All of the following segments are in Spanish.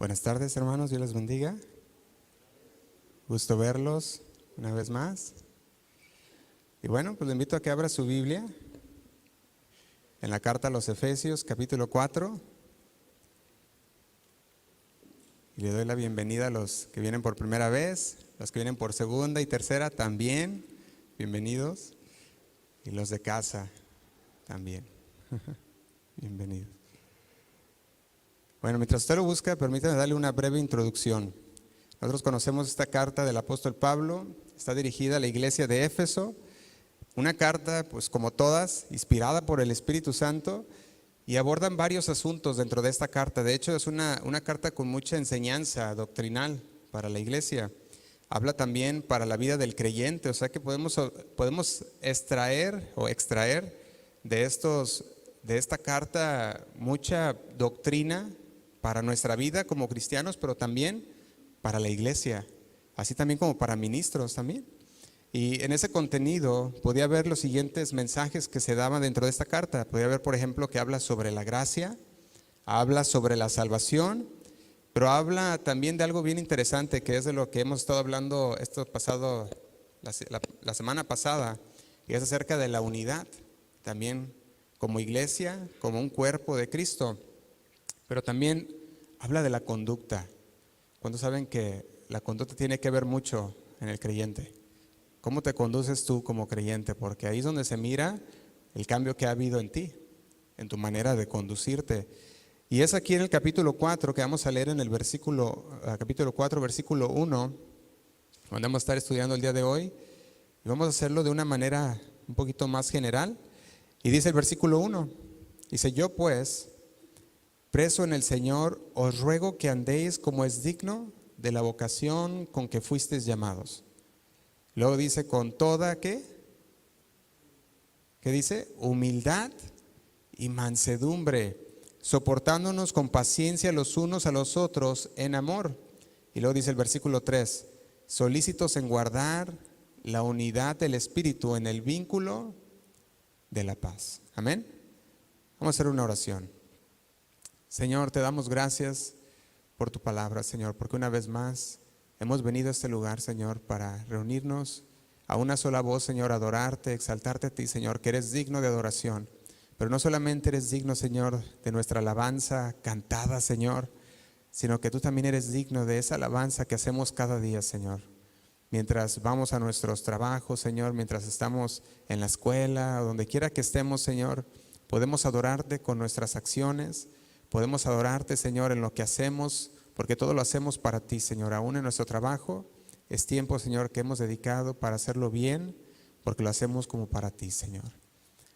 Buenas tardes, hermanos, Dios les bendiga. Gusto verlos una vez más. Y bueno, pues le invito a que abra su Biblia en la carta a los Efesios, capítulo 4. Y le doy la bienvenida a los que vienen por primera vez, los que vienen por segunda y tercera también, bienvenidos. Y los de casa también, bienvenidos. Bueno, mientras usted lo busca, permítame darle una breve introducción. Nosotros conocemos esta carta del apóstol Pablo, está dirigida a la iglesia de Éfeso, una carta, pues como todas, inspirada por el Espíritu Santo, y abordan varios asuntos dentro de esta carta. De hecho, es una carta con mucha enseñanza doctrinal para la iglesia. Habla también para la vida del creyente, o sea que podemos extraer de esta carta mucha doctrina para nuestra vida como cristianos, pero también para la iglesia, así también como para ministros también. Y en ese contenido podía ver los siguientes mensajes que se daban dentro de esta carta. Podía ver, por ejemplo, que habla sobre la gracia, habla sobre la salvación, pero habla también de algo bien interesante, que es de lo que hemos estado hablando la semana pasada, y es acerca de la unidad, también como iglesia, como un cuerpo de Cristo. Pero también habla de la conducta. ¿Cuántos saben que la conducta tiene que ver mucho en el creyente? ¿Cómo te conduces tú como creyente? Porque ahí es donde se mira el cambio que ha habido en ti, en tu manera de conducirte. Y es aquí en el capítulo 4 que vamos a leer en el capítulo 4, versículo 1, donde vamos a estar estudiando el día de hoy. Y vamos a hacerlo de una manera un poquito más general. Y dice el versículo 1, dice: yo pues, preso en el Señor, os ruego que andéis como es digno de la vocación con que fuisteis llamados. Luego dice: con toda, ¿qué? ¿Qué dice? Humildad y mansedumbre, soportándonos con paciencia los unos a los otros en amor. Y luego dice el versículo 3, solícitos en guardar la unidad del Espíritu en el vínculo de la paz. Amén. Vamos a hacer una oración. Señor, te damos gracias por tu palabra, Señor, porque una vez más hemos venido a este lugar, Señor, para reunirnos a una sola voz, Señor, adorarte, exaltarte a ti, Señor, que eres digno de adoración. Pero no solamente eres digno, Señor, de nuestra alabanza cantada, Señor, sino que tú también eres digno de esa alabanza que hacemos cada día, Señor. Mientras vamos a nuestros trabajos, Señor, mientras estamos en la escuela, o donde quiera que estemos, Señor, podemos adorarte con nuestras acciones. Podemos adorarte, Señor, en lo que hacemos, porque todo lo hacemos para ti, Señor. Aún en nuestro trabajo es tiempo, Señor, que hemos dedicado para hacerlo bien, porque lo hacemos como para ti, Señor.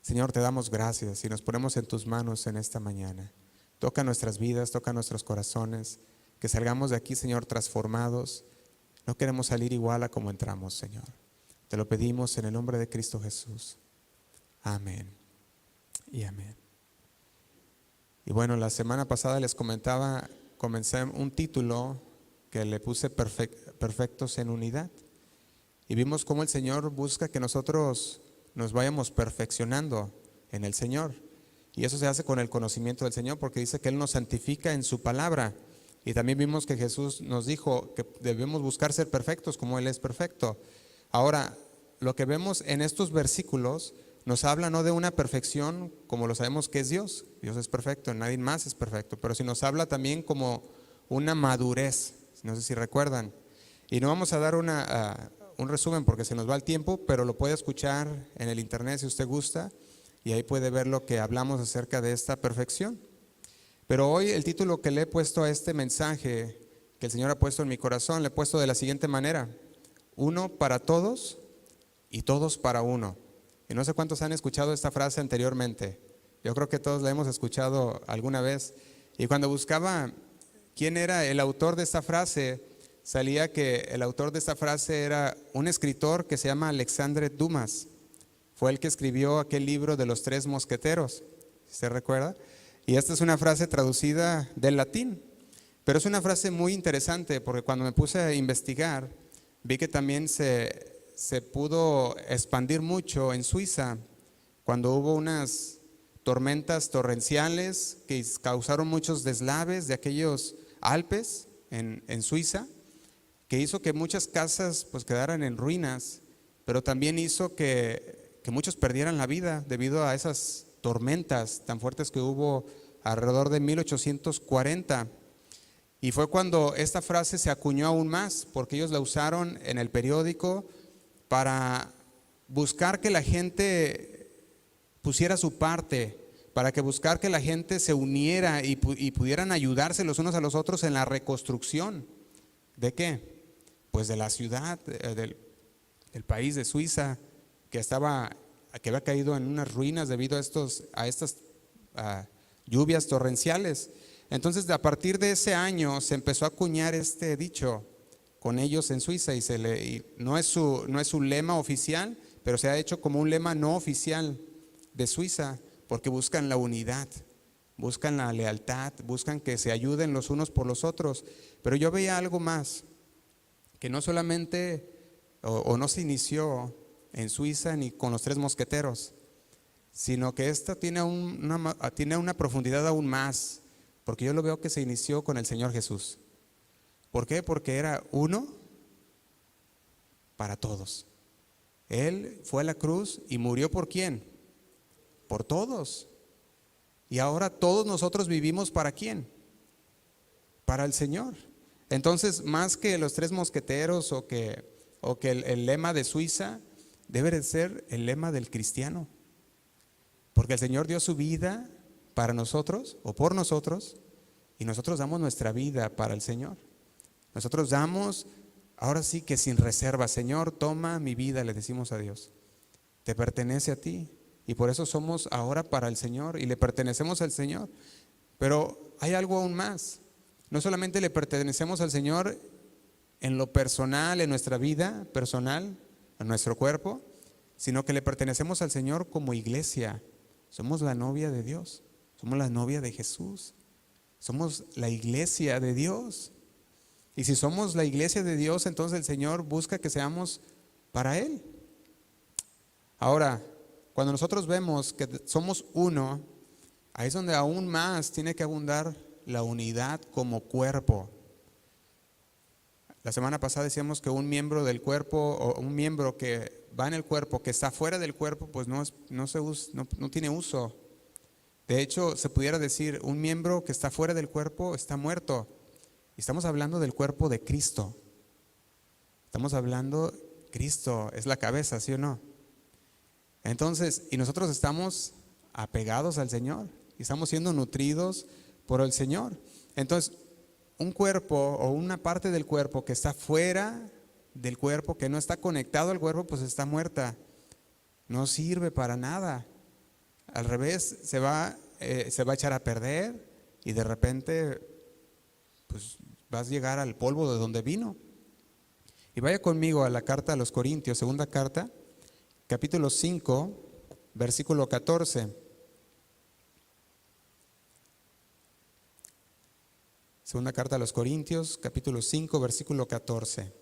Señor, te damos gracias y nos ponemos en tus manos en esta mañana. Toca nuestras vidas, toca nuestros corazones, que salgamos de aquí, Señor, transformados. No queremos salir igual a como entramos, Señor. Te lo pedimos en el nombre de Cristo Jesús. Amén y amén. Y bueno, la semana pasada les comentaba, comencé un título que le puse perfectos en unidad. Y vimos cómo el Señor busca que nosotros nos vayamos perfeccionando en el Señor. Y eso se hace con el conocimiento del Señor, porque dice que Él nos santifica en su palabra. Y también vimos que Jesús nos dijo que debemos buscar ser perfectos como Él es perfecto. Ahora, lo que vemos en estos versículos nos habla no de una perfección como lo sabemos que es Dios. Dios es perfecto, nadie más es perfecto. Pero si nos habla también como una madurez, no sé si recuerdan. Y no vamos a dar un resumen porque se nos va el tiempo, pero lo puede escuchar en el internet si usted gusta. Y ahí puede ver lo que hablamos acerca de esta perfección. Pero hoy el título que le he puesto a este mensaje que el Señor ha puesto en mi corazón, le he puesto de la siguiente manera: uno para todos y todos para uno. Y no sé cuántos han escuchado esta frase anteriormente. Yo creo que todos la hemos escuchado alguna vez. Y cuando buscaba quién era el autor de esta frase, salía que el autor de esta frase era un escritor que se llama Alexandre Dumas. Fue el que escribió aquel libro de los 3 mosqueteros, ¿se recuerda? Y esta es una frase traducida del latín. Pero es una frase muy interesante porque cuando me puse a investigar, vi que también se pudo expandir mucho en Suiza cuando hubo unas tormentas torrenciales que causaron muchos deslaves de aquellos Alpes, en Suiza, que hizo que muchas casas pues quedaran en ruinas, pero también hizo que muchos perdieran la vida debido a esas tormentas tan fuertes que hubo alrededor de 1840. Y fue cuando esta frase se acuñó aún más, porque ellos la usaron en el periódico para buscar que la gente pusiera su parte, para buscar que la gente se uniera y pudieran ayudarse los unos a los otros en la reconstrucción. ¿De qué? Pues de la ciudad, del país de Suiza, que había caído en unas ruinas debido a estas lluvias torrenciales. Entonces, a partir de ese año se empezó a acuñar este dicho con ellos en Suiza y no es su lema oficial, pero se ha hecho como un lema no oficial de Suiza, porque buscan la unidad, buscan la lealtad, buscan que se ayuden los unos por los otros. Pero yo veía algo más, que no solamente o no se inició en Suiza ni con los tres mosqueteros, sino que esta tiene una profundidad aún más, porque yo lo veo que se inició con el Señor Jesús. ¿Por qué? Porque era uno para todos. Él fue a la cruz y murió ¿por quién? Por todos. Y ahora todos nosotros vivimos ¿para quién? Para el Señor. Entonces, más que los tres mosqueteros o que el lema de Suiza, debe de ser el lema del cristiano. Porque el Señor dio su vida para nosotros o por nosotros, y nosotros damos nuestra vida para el Señor. Nosotros damos, ahora sí que sin reserva, Señor, toma mi vida, le decimos a Dios. Te pertenece a ti, y por eso somos ahora para el Señor y le pertenecemos al Señor. Pero hay algo aún más. No solamente le pertenecemos al Señor en lo personal, en nuestra vida personal, en nuestro cuerpo, sino que le pertenecemos al Señor como iglesia. Somos la novia de Dios, somos la novia de Jesús, somos la iglesia de Dios. Y si somos la iglesia de Dios, entonces el Señor busca que seamos para Él. Ahora, cuando nosotros vemos que somos uno, ahí es donde aún más tiene que abundar la unidad como cuerpo. La semana pasada decíamos que un miembro del cuerpo o un miembro que va en el cuerpo, que está fuera del cuerpo, pues no tiene uso. De hecho, se pudiera decir, un miembro que está fuera del cuerpo está muerto. Y estamos hablando del cuerpo de Cristo. Estamos hablando, Cristo es la cabeza, ¿sí o no? Entonces, y nosotros estamos apegados al Señor y estamos siendo nutridos por el Señor. Entonces, un cuerpo o una parte del cuerpo que está fuera del cuerpo, que no está conectado al cuerpo, pues está muerta. No sirve para nada. Al revés, se va a echar a perder y de repente pues vas a llegar al polvo de donde vino. Y vaya conmigo a la carta a los Corintios, segunda carta, capítulo 5, versículo 14. Segunda carta a los Corintios, capítulo 5, versículo 14.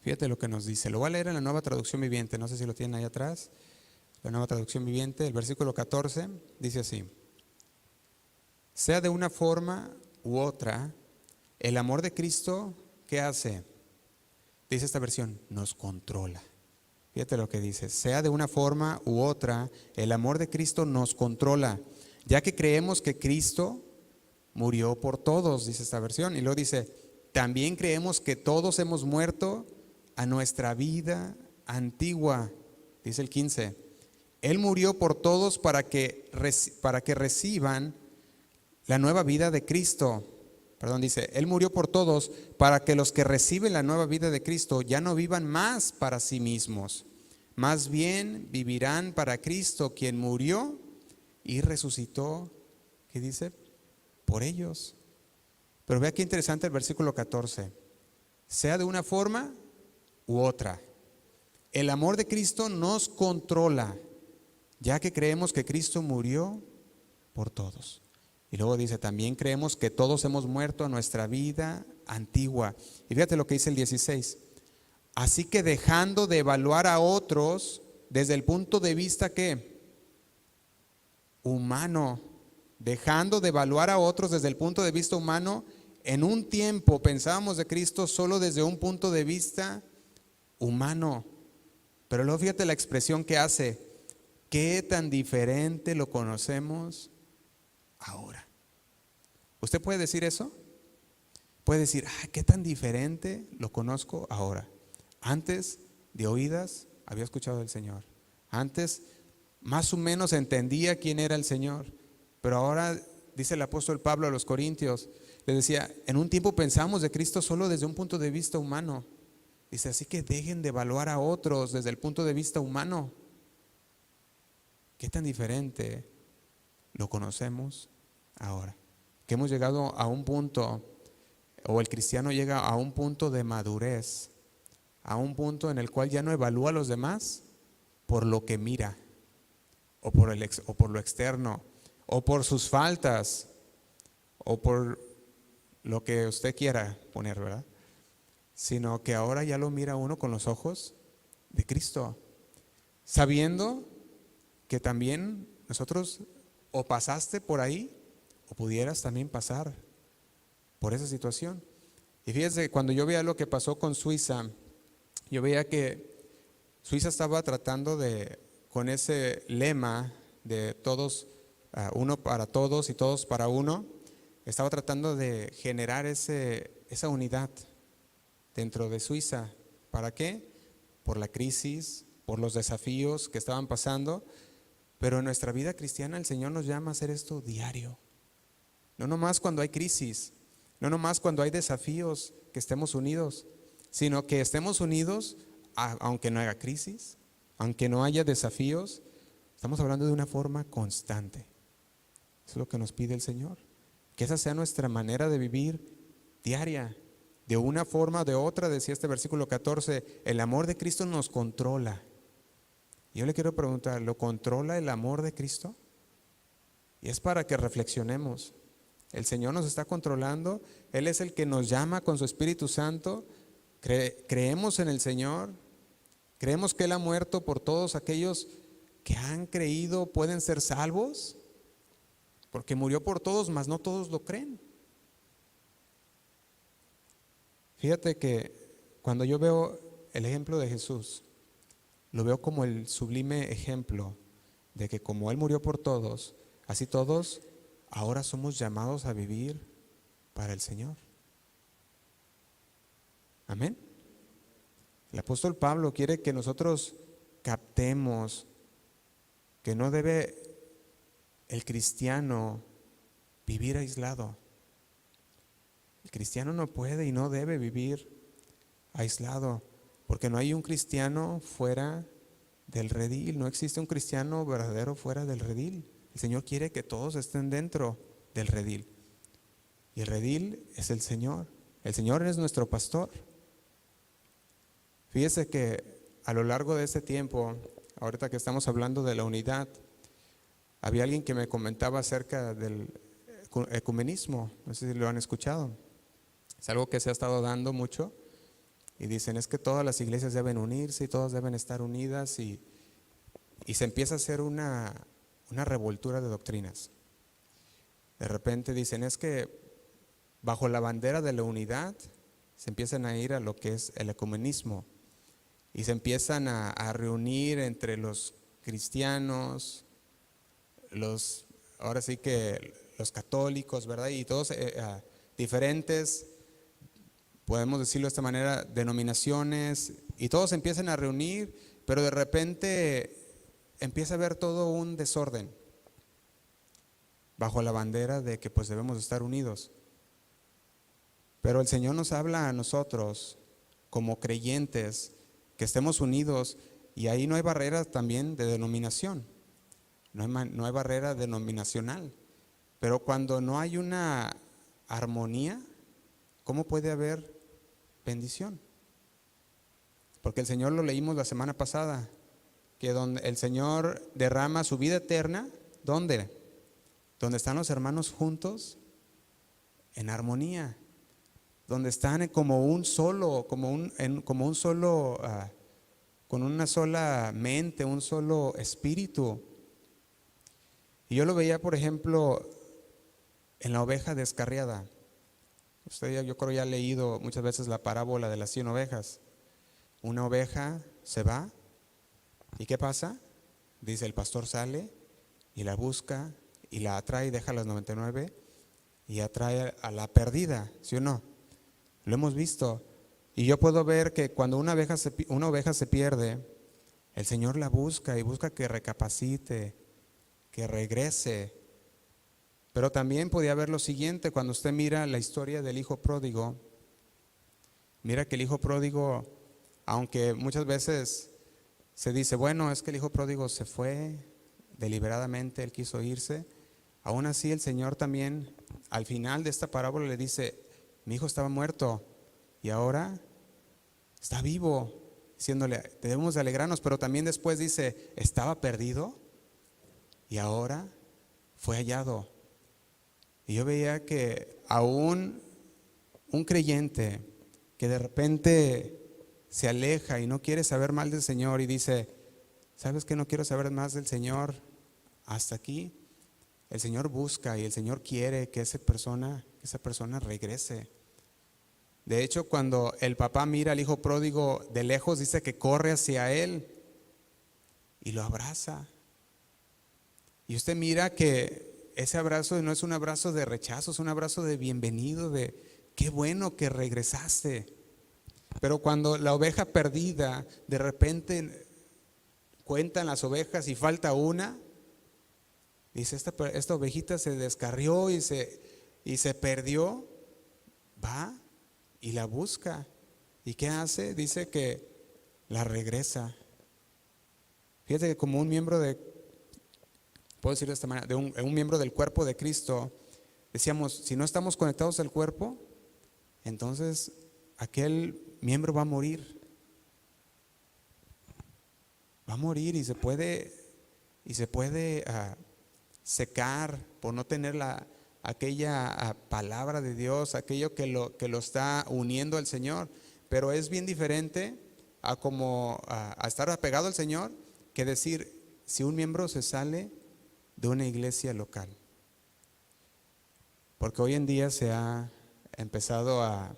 Fíjate lo que nos dice. Lo voy a leer en la Nueva Traducción Viviente. No sé si lo tienen ahí atrás. La Nueva Traducción Viviente, el versículo 14, dice así: sea de una forma u otra, el amor de Cristo, ¿qué hace? Dice esta versión, nos controla. Fíjate lo que dice, sea de una forma u otra, el amor de Cristo nos controla, ya que creemos que Cristo murió por todos, dice esta versión. Y luego dice, también creemos que todos hemos muerto a nuestra vida antigua, dice el 15. Él murió por todos para que reciban la nueva vida de Cristo. Dice, Él murió por todos para que los que reciben la nueva vida de Cristo ya no vivan más para sí mismos, más bien vivirán para Cristo, quien murió y resucitó, ¿qué dice? Por ellos. Pero vea qué interesante el versículo 14. Sea de una forma u otra, el amor de Cristo nos controla, ya que creemos que Cristo murió por todos. Y luego dice, también creemos que todos hemos muerto a nuestra vida antigua. Y fíjate lo que dice el 16. Así que dejando de evaluar a otros desde el punto de vista ¿qué? Humano, dejando de evaluar a otros desde el punto de vista humano, en un tiempo pensábamos de Cristo solo desde un punto de vista humano. Pero luego fíjate la expresión que hace, ¿qué tan diferente lo conocemos ahora? ¿Usted puede decir eso? Puede decir, ¿qué tan diferente lo conozco ahora? Antes de oídas había escuchado del Señor. Antes más o menos entendía quién era el Señor. Pero ahora, dice el apóstol Pablo a los Corintios, le decía, en un tiempo pensamos de Cristo solo desde un punto de vista humano. Dice, así que dejen de evaluar a otros desde el punto de vista humano. ¿Qué tan diferente lo conocemos ahora? Que hemos llegado a un punto, o el cristiano llega a un punto de madurez, a un punto en el cual ya no evalúa a los demás por lo que mira, o por lo externo, o por sus faltas, o por lo que usted quiera poner, ¿verdad? Sino que ahora ya lo mira uno con los ojos de Cristo, sabiendo que también nosotros o pasaste por ahí o pudieras también pasar por esa situación. Y fíjense, cuando yo veía lo que pasó con Suiza, yo veía que Suiza estaba tratando con ese lema de todos, uno para todos y todos para uno, estaba tratando de generar esa unidad dentro de Suiza. ¿Para qué? Por la crisis, por los desafíos que estaban pasando. Pero en nuestra vida cristiana el Señor nos llama a hacer esto diario. No nomás cuando hay crisis, no nomás cuando hay desafíos que estemos unidos, sino que estemos unidos aunque no haya crisis, aunque no haya desafíos. Estamos hablando de una forma constante. Eso es lo que nos pide el Señor. Que esa sea nuestra manera de vivir diaria. De una forma o de otra, decía este versículo 14, el amor de Cristo nos controla. Yo le quiero preguntar, ¿lo controla el amor de Cristo? Y es para que reflexionemos. El Señor nos está controlando, Él es el que nos llama con su Espíritu Santo. Creemos en el Señor, creemos que Él ha muerto por todos aquellos que han creído, pueden ser salvos, porque murió por todos, mas no todos lo creen. Fíjate que cuando yo veo el ejemplo de Jesús, lo veo como el sublime ejemplo de que como Él murió por todos, así todos ahora somos llamados a vivir para el Señor. Amén. El apóstol Pablo quiere que nosotros captemos que no debe el cristiano vivir aislado. El cristiano no puede y no debe vivir aislado, porque no hay un cristiano fuera del redil, no existe un cristiano verdadero fuera del redil. El Señor quiere que todos estén dentro del redil. Y el redil es el Señor. El Señor es nuestro pastor. Fíjese que a lo largo de este tiempo, ahorita que estamos hablando de la unidad, había alguien que me comentaba acerca del ecumenismo. No sé si lo han escuchado. Es algo que se ha estado dando mucho. Y dicen, es que todas las iglesias deben unirse y todas deben estar unidas. Y se empieza a hacer una revoltura de doctrinas. De repente dicen, es que bajo la bandera de la unidad se empiezan a ir a lo que es el ecumenismo. Y se empiezan a reunir entre los cristianos, ahora sí que los católicos, ¿verdad? Y todos diferentes, podemos decirlo de esta manera, denominaciones, y todos se empiezan a reunir, pero de repente empieza a haber todo un desorden bajo la bandera de que pues debemos estar unidos. Pero el Señor nos habla a nosotros como creyentes que estemos unidos, y ahí no hay barrera también de denominación, no hay barrera denominacional. Pero cuando no hay una armonía, ¿cómo puede haber bendición? Porque el Señor, lo leímos la semana pasada, que donde el Señor derrama su vida eterna, ¿dónde? Donde están los hermanos juntos en armonía, donde están como un solo, como un solo, con una sola mente, un solo espíritu. Y yo lo veía, por ejemplo, en la oveja descarriada. Usted, yo creo, ya ha leído muchas veces la parábola de las 100 ovejas. Una oveja se va, ¿y qué pasa? Dice, el pastor sale y la busca y la atrae y deja las 99 y atrae a la perdida, ¿sí o no? Lo hemos visto. Y yo puedo ver que cuando una oveja se pierde, el Señor la busca y busca que recapacite, que regrese. Pero también podía ver lo siguiente, cuando usted mira la historia del hijo pródigo, mira que el hijo pródigo, aunque muchas veces se dice, bueno, es que el hijo pródigo se fue deliberadamente, él quiso irse, aún así el Señor también al final de esta parábola le dice, mi hijo estaba muerto y ahora está vivo, diciéndole, debemos de alegrarnos, pero también después dice, estaba perdido y ahora fue hallado. Y yo veía que aún un creyente que de repente se aleja y no quiere saber más del Señor y dice, ¿sabes qué? No quiero saber más del Señor hasta aquí. El Señor busca y el Señor quiere que esa persona regrese. De hecho, cuando el papá mira al hijo pródigo de lejos, dice que corre hacia él y lo abraza. Y usted mira que ese abrazo no es un abrazo de rechazo, es un abrazo de bienvenido, de qué bueno que regresaste. Pero cuando la oveja perdida, de repente cuentan las ovejas y falta una, dice, esta ovejita se descarrió y se perdió, va y la busca. ¿Y qué hace? Dice que la regresa. Fíjate que como un miembro puedo decirlo de esta manera, un miembro del cuerpo de Cristo, decíamos, si no estamos conectados al cuerpo, entonces aquel miembro va a morir. Va a morir y se puede secar por no tener aquella palabra de Dios, aquello que lo está uniendo al Señor. Pero es bien diferente a estar apegado al Señor que decir, si un miembro se sale de una iglesia local. Porque hoy en día se ha empezado a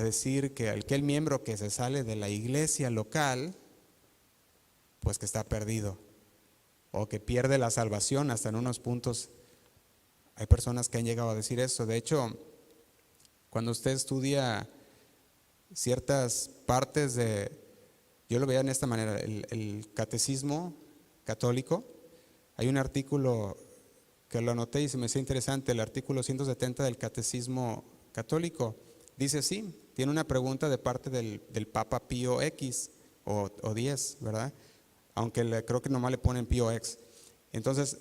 decir que aquel miembro que se sale de la iglesia local, pues que está perdido o que pierde la salvación. Hasta en unos puntos hay personas que han llegado a decir eso. De hecho, cuando usted estudia ciertas partes yo lo veía en esta manera, el catecismo católico, hay un artículo que lo anoté y se me hacía interesante, el artículo 170 del catecismo católico. Dice así, tiene una pregunta de parte del Papa Pío X o 10, ¿verdad? Aunque creo que nomás le ponen Pío X. Entonces,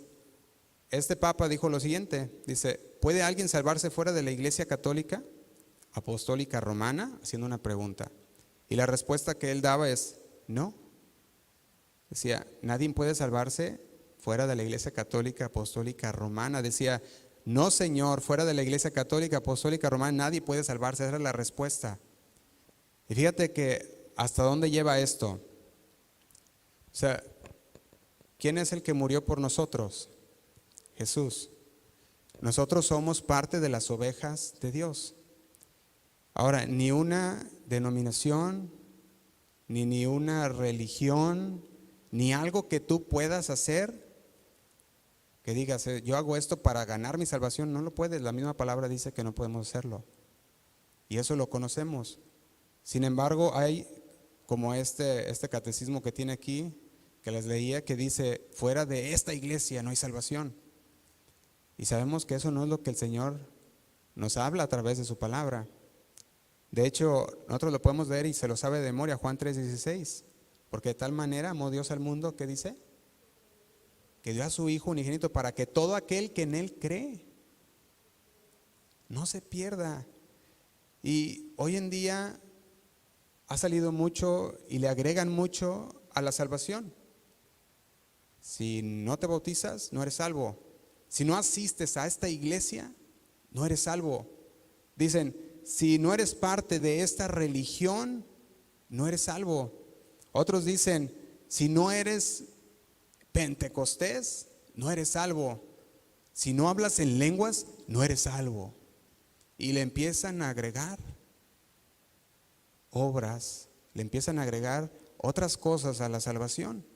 este Papa dijo lo siguiente, dice, ¿puede alguien salvarse fuera de la Iglesia Católica Apostólica Romana? Haciendo una pregunta. Y la respuesta que él daba es, no. Decía, nadie puede salvarse fuera de la Iglesia Católica Apostólica Romana. Decía, no señor, fuera de la Iglesia Católica Apostólica Romana nadie puede salvarse. Esa era la respuesta. Y fíjate que hasta dónde lleva esto. O sea, ¿quién es el que murió por nosotros? Jesús. Nosotros somos parte de las ovejas de Dios. Ahora, ni una denominación, ni una religión, ni algo que tú puedas hacer, que digas, yo hago esto para ganar mi salvación, no lo puedes. La misma palabra dice que no podemos hacerlo. Y eso lo conocemos. Sin embargo, hay como este catecismo que tiene aquí, que les leía, que dice, fuera de esta iglesia no hay salvación. Y sabemos que eso no es lo que el Señor nos habla a través de su palabra. De hecho, nosotros lo podemos leer y se lo sabe de memoria, Juan 3:16. Porque de tal manera amó Dios al mundo, ¿qué dice? Que dio a su Hijo unigénito para que todo aquel que en Él cree no se pierda. Y hoy en día ha salido mucho y le agregan mucho a la salvación. Si no te bautizas, no eres salvo. Si no asistes a esta iglesia, no eres salvo. Dicen, si no eres parte de esta religión, no eres salvo. Otros dicen, si no eres pentecostés, no eres salvo. Si no hablas en lenguas, no eres salvo. Y le empiezan a agregar obras, le empiezan a agregar otras cosas a la salvación.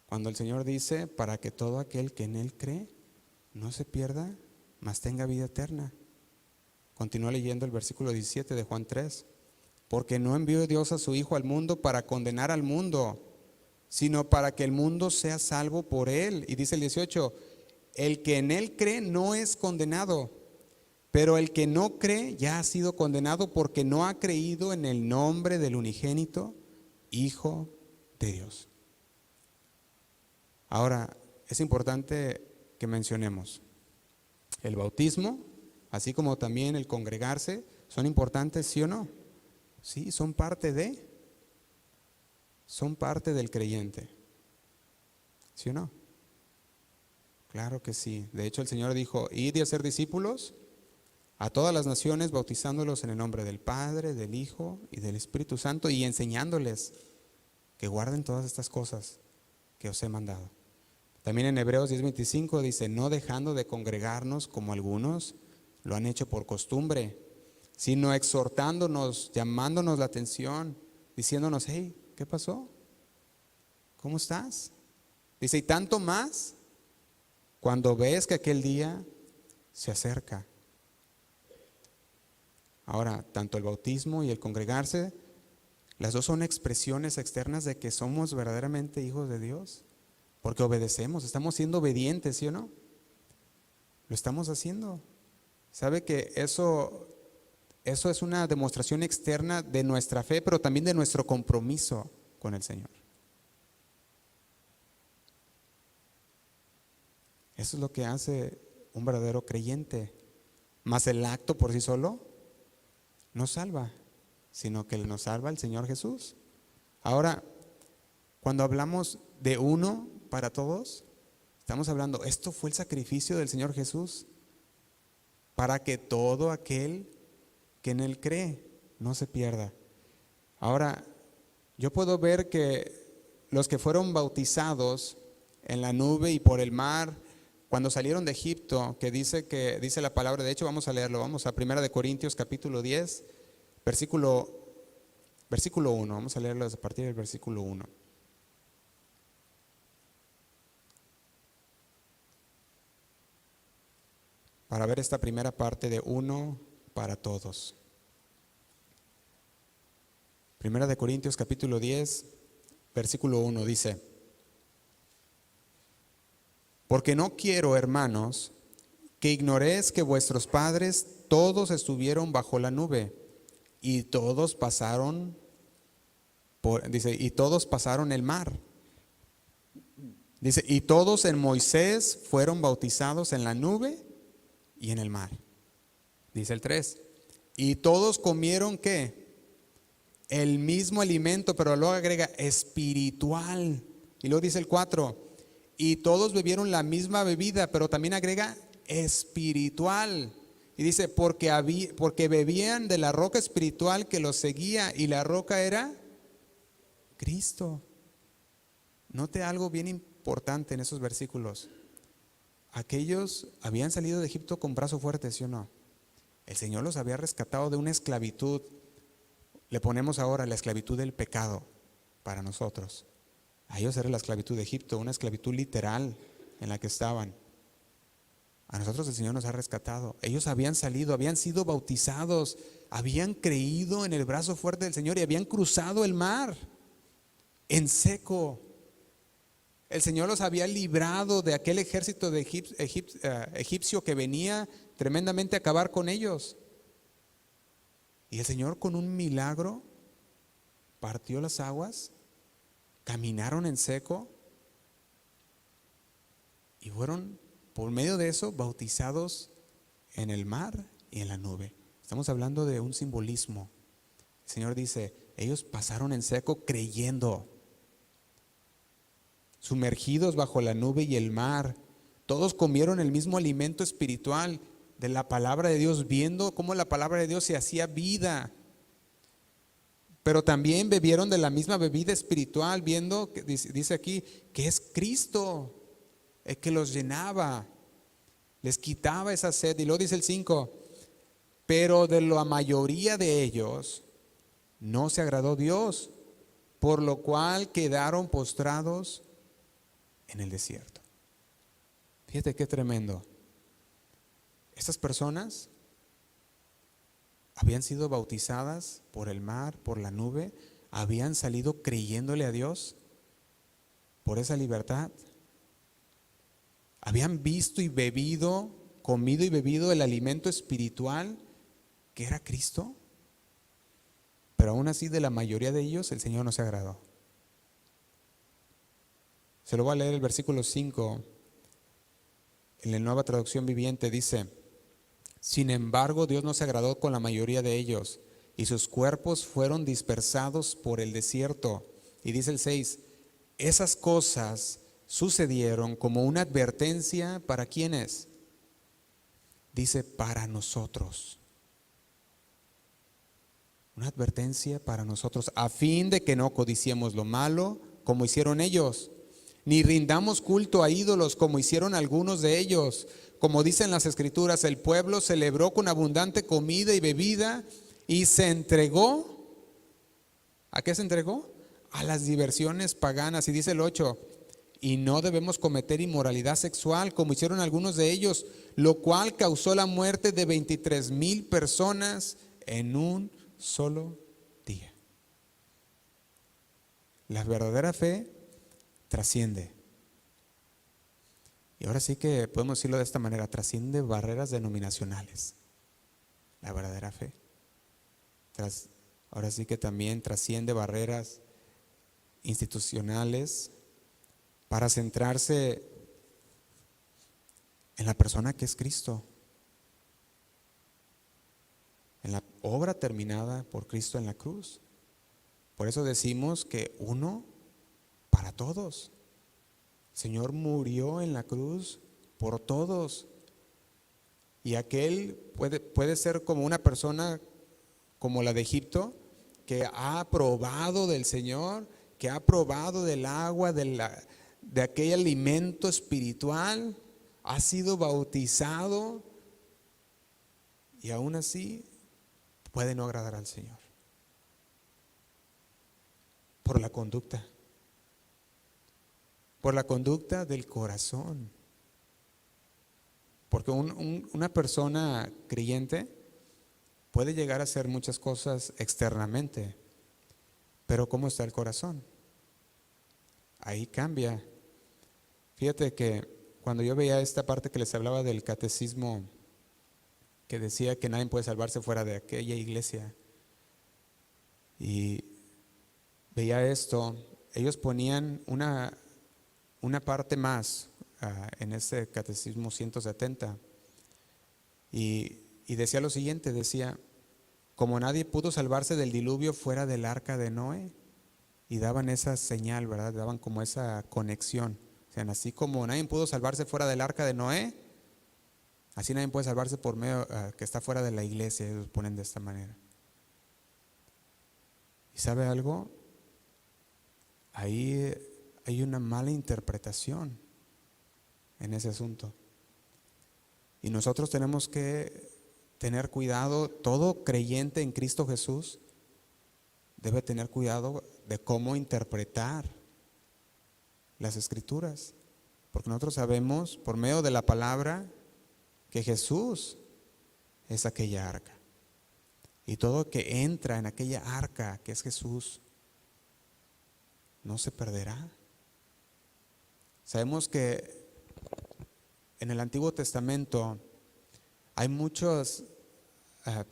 Cuando el Señor dice, para que todo aquel que en Él cree no se pierda, mas tenga vida eterna. Continúa leyendo el versículo 17 de Juan 3. Porque no envió Dios a su Hijo al mundo para condenar al mundo, sino para que el mundo sea salvo por Él. Y dice el 18, el que en Él cree no es condenado, pero el que no cree ya ha sido condenado porque no ha creído en el nombre del unigénito Hijo de Dios. Ahora, es importante que mencionemos el bautismo, así como también el congregarse, ¿son importantes, sí o no? Sí, son parte del creyente, ¿sí o no? Claro que sí. De hecho, el Señor dijo, id y hacer discípulos a todas las naciones, bautizándolos en el nombre del Padre, del Hijo y del Espíritu Santo, y enseñándoles que guarden todas estas cosas que os he mandado. También en Hebreos 10:25 dice, no dejando de congregarnos como algunos lo han hecho por costumbre, sino exhortándonos, llamándonos la atención, diciéndonos, hey, ¿qué pasó? ¿Cómo estás? Dice, y tanto más cuando ves que aquel día se acerca. Ahora, tanto el bautismo y el congregarse, las dos son expresiones externas de que somos verdaderamente hijos de Dios, porque obedecemos, estamos siendo obedientes, ¿sí o no? Lo estamos haciendo. ¿Sabe que eso es una demostración externa de nuestra fe, pero también de nuestro compromiso con el Señor? Eso es lo que hace un verdadero creyente. Mas el acto por sí solo no salva, sino que nos salva el Señor Jesús. Ahora, cuando hablamos de uno para todos, estamos hablando, esto fue el sacrificio del Señor Jesús para que todo aquel que en Él cree no se pierda. Ahora, yo puedo ver que los que fueron bautizados en la nube y por el mar, cuando salieron de Egipto, que dice la palabra, de hecho vamos a leerlo, vamos a 1 Corintios capítulo 10, versículo 1, vamos a leerlo a partir del versículo 1. Para ver esta primera parte de uno para todos. 1 Corintios capítulo 10, versículo 1 dice, porque no quiero, hermanos, que ignoréis que vuestros padres todos estuvieron bajo la nube y todos pasaron y todos pasaron el mar. Dice, y todos en Moisés fueron bautizados en la nube y en el mar. Dice el 3, y todos comieron ¿qué? El mismo alimento, pero luego agrega espiritual. Y luego dice el 4, y todos bebieron la misma bebida, pero también agrega espiritual. Y dice, porque bebían de la roca espiritual que los seguía, y la roca era Cristo. Note algo bien importante en esos versículos. Aquellos habían salido de Egipto con brazo fuerte, ¿sí o no? El Señor los había rescatado de una esclavitud. Le ponemos ahora la esclavitud del pecado para nosotros. A ellos era la esclavitud de Egipto, una esclavitud literal en la que estaban. A nosotros el Señor nos ha rescatado. Ellos habían salido, habían sido bautizados, habían creído en el brazo fuerte del Señor y habían cruzado el mar en seco. El Señor los había librado de aquel ejército de egipcio que venía tremendamente a acabar con ellos. Y el Señor con un milagro partió las aguas, caminaron en seco y fueron por medio de eso bautizados en el mar y en la nube. Estamos hablando de un simbolismo. El Señor dice, ellos pasaron en seco creyendo, sumergidos bajo la nube y el mar. Todos comieron el mismo alimento espiritual. de la palabra de Dios, viendo cómo la palabra de Dios se hacía vida. Pero también bebieron de la misma bebida espiritual, viendo, que dice aquí, que es Cristo el que los llenaba, les quitaba esa sed. Y luego dice el 5, pero de la mayoría de ellos no se agradó Dios, por lo cual quedaron postrados en el desierto. Fíjate qué tremendo. Estas personas habían sido bautizadas por el mar, por la nube, habían salido creyéndole a Dios por esa libertad. Habían visto y bebido, comido y bebido el alimento espiritual que era Cristo. Pero aún así, de la mayoría de ellos, el Señor no se agradó. Se lo voy a leer el versículo 5. En la Nueva Traducción Viviente dice: sin embargo, Dios no se agradó con la mayoría de ellos, y sus cuerpos fueron dispersados por el desierto. Y dice el 6, esas cosas sucedieron como una advertencia para ¿quiénes? Dice, para nosotros. Una advertencia para nosotros, a fin de que no codiciemos lo malo como hicieron ellos, ni rindamos culto a ídolos como hicieron algunos de ellos. Como dicen las Escrituras, el pueblo celebró con abundante comida y bebida y se entregó. ¿A qué se entregó? A las diversiones paganas. Y dice el 8, y no debemos cometer inmoralidad sexual como hicieron algunos de ellos, lo cual causó la muerte de 23,000 personas en un solo día. La verdadera fe trasciende. Y ahora sí que podemos decirlo de esta manera, trasciende barreras denominacionales. La verdadera fe. Ahora sí que también trasciende barreras institucionales para centrarse en la persona que es Cristo, en la obra terminada por Cristo en la cruz. Por eso decimos que uno para todos. El Señor murió en la cruz por todos. Y aquel puede ser como una persona como la de Egipto, que ha probado del Señor, que ha probado del agua, de aquel alimento espiritual, ha sido bautizado y aún así puede no agradar al Señor por la conducta. Por la conducta del corazón. Porque una persona creyente puede llegar a hacer muchas cosas externamente, pero ¿cómo está el corazón? Ahí cambia. Fíjate que cuando yo veía esta parte que les hablaba del catecismo, que decía que nadie puede salvarse fuera de aquella iglesia, y veía esto, ellos ponían una parte más en ese catecismo 170 y decía lo siguiente, decía, como nadie pudo salvarse del diluvio fuera del arca de Noé, y daban esa señal, ¿verdad? Daban como esa conexión. O sea, así como nadie pudo salvarse fuera del arca de Noé, así nadie puede salvarse por medio que está fuera de la iglesia. Ellos ponen de esta manera. ¿Y sabe algo? Ahí hay una mala interpretación en ese asunto. Y nosotros tenemos que tener cuidado. Todo creyente en Cristo Jesús debe tener cuidado de cómo interpretar las Escrituras, porque nosotros sabemos por medio de la palabra que Jesús es aquella arca, y todo que entra en aquella arca que es Jesús no se perderá. Sabemos que en el Antiguo Testamento hay muchos,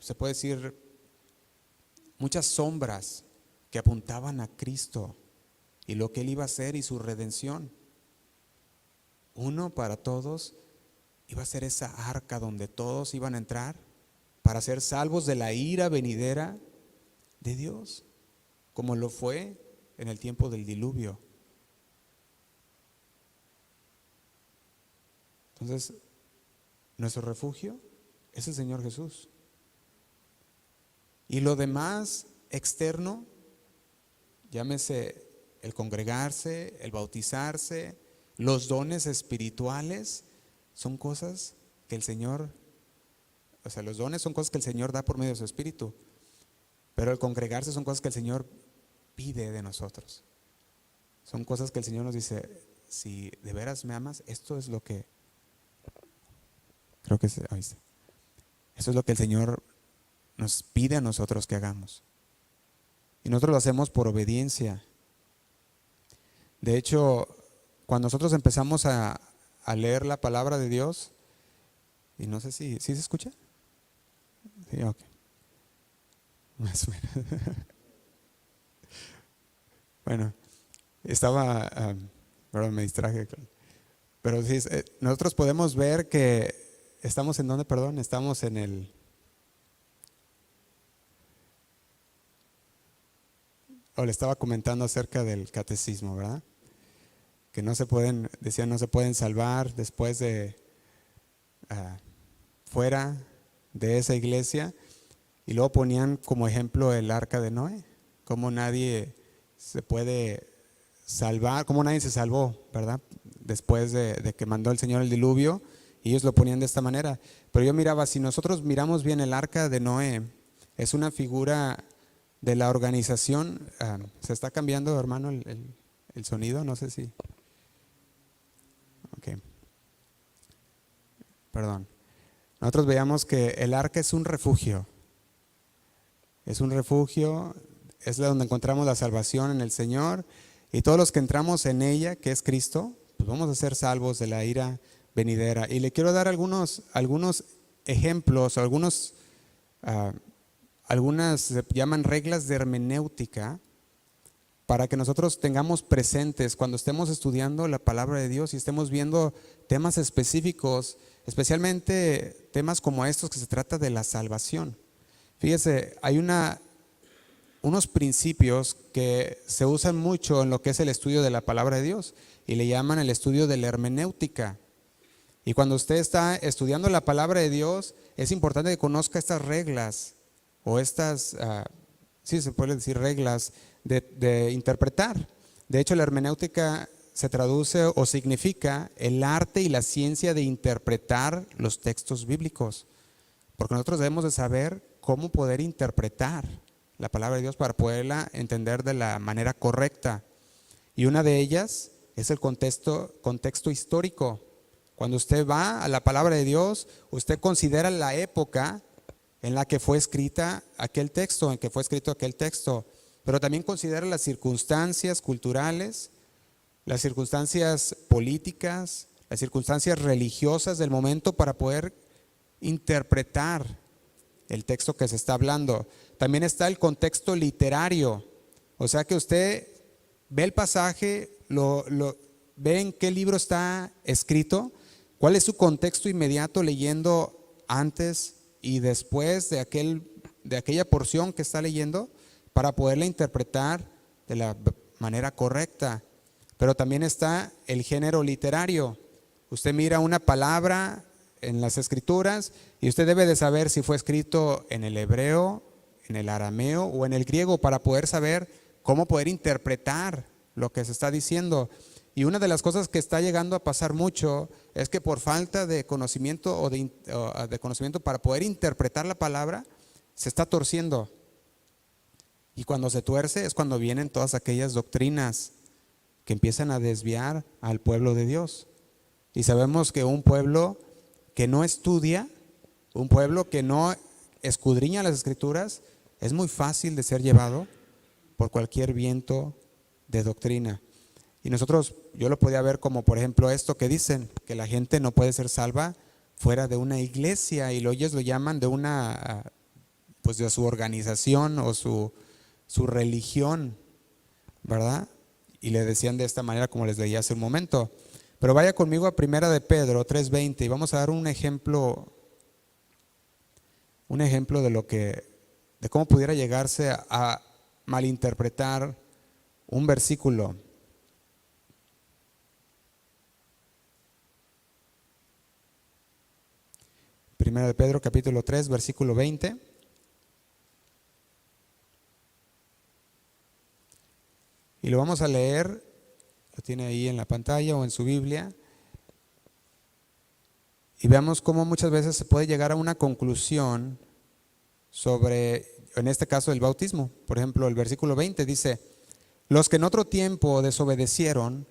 se puede decir, muchas sombras que apuntaban a Cristo y lo que Él iba a hacer y su redención. Uno para todos iba a ser esa arca donde todos iban a entrar para ser salvos de la ira venidera de Dios, como lo fue en el tiempo del diluvio. Entonces, nuestro refugio es el Señor Jesús. Y lo demás externo, llámese el congregarse, el bautizarse, los dones espirituales, son cosas que el Señor, o sea, los dones son cosas que el Señor da por medio de su Espíritu, pero el congregarse son cosas que el Señor pide de nosotros. Son cosas que el Señor nos dice, si de veras me amas, esto es lo que, creo que ahí está. Esto es lo que el Señor nos pide a nosotros que hagamos. Y nosotros lo hacemos por obediencia. De hecho, cuando nosotros empezamos a leer la palabra de Dios, y no sé si se escucha. Sí, ok. Más o menos. Bueno, perdón, me distraje. Pero sí, nosotros podemos ver que estamos en donde, perdón, estamos en el... le estaba comentando acerca del catecismo, ¿verdad? Que no se pueden, decían, no se pueden salvar después de fuera de esa iglesia, y luego ponían como ejemplo el arca de Noé, cómo nadie se puede salvar, cómo nadie se salvó, ¿verdad? Después de que mandó el Señor el diluvio, y ellos lo ponían de esta manera. Pero yo miraba, si nosotros miramos bien el arca de Noé, es una figura de la organización. Se está cambiando, hermano, el sonido, no sé si... Ok. Perdón. Nosotros veíamos que el arca es un refugio. Es un refugio, es donde encontramos la salvación en el Señor, y todos los que entramos en ella, que es Cristo, pues vamos a ser salvos de la ira venidera. Y le quiero dar algunos ejemplos, algunas se llaman reglas de hermenéutica, para que nosotros tengamos presentes cuando estemos estudiando la palabra de Dios y estemos viendo temas específicos, especialmente temas como estos que se trata de la salvación. Fíjese, hay unos principios que se usan mucho en lo que es el estudio de la palabra de Dios y le llaman el estudio de la hermenéutica. Y cuando usted está estudiando la palabra de Dios, es importante que conozca estas reglas o estas, sí se puede decir reglas de interpretar. De hecho, la hermenéutica se traduce o significa el arte y la ciencia de interpretar los textos bíblicos. Porque nosotros debemos de saber cómo poder interpretar la palabra de Dios para poderla entender de la manera correcta. Y una de ellas es el contexto histórico. Cuando usted va a la palabra de Dios, usted considera la época en la que fue escrita aquel texto, pero también considera las circunstancias culturales, las circunstancias políticas, las circunstancias religiosas del momento para poder interpretar el texto que se está hablando. También está el contexto literario, o sea que usted ve el pasaje, ve en qué libro está escrito, cuál es su contexto inmediato leyendo antes y después de aquella porción que está leyendo para poderla interpretar de la manera correcta. Pero también está el género literario. Usted mira una palabra en las escrituras y usted debe de saber si fue escrito en el hebreo, en el arameo o en el griego para poder saber cómo poder interpretar lo que se está diciendo. Y una de las cosas que está llegando a pasar mucho es que por falta de conocimiento o de conocimiento para poder interpretar la palabra, se está torciendo. Y cuando se tuerce es cuando vienen todas aquellas doctrinas que empiezan a desviar al pueblo de Dios. Y sabemos que un pueblo que no estudia, un pueblo que no escudriña las escrituras, es muy fácil de ser llevado por cualquier viento de doctrina. Y yo lo podía ver como por ejemplo esto que dicen, que la gente no puede ser salva fuera de una iglesia, y ellos lo llaman pues de su organización o su religión, ¿verdad? Y le decían de esta manera como les leí hace un momento. Pero vaya conmigo a 1 de Pedro 3:20 y vamos a dar un ejemplo de cómo pudiera llegarse a malinterpretar un versículo. Primera de Pedro capítulo 3, versículo 20. Y lo vamos a leer, lo tiene ahí en la pantalla o en su Biblia. Y veamos cómo muchas veces se puede llegar a una conclusión sobre, en este caso, el bautismo. Por ejemplo, el versículo 20 dice: los que en otro tiempo desobedecieron,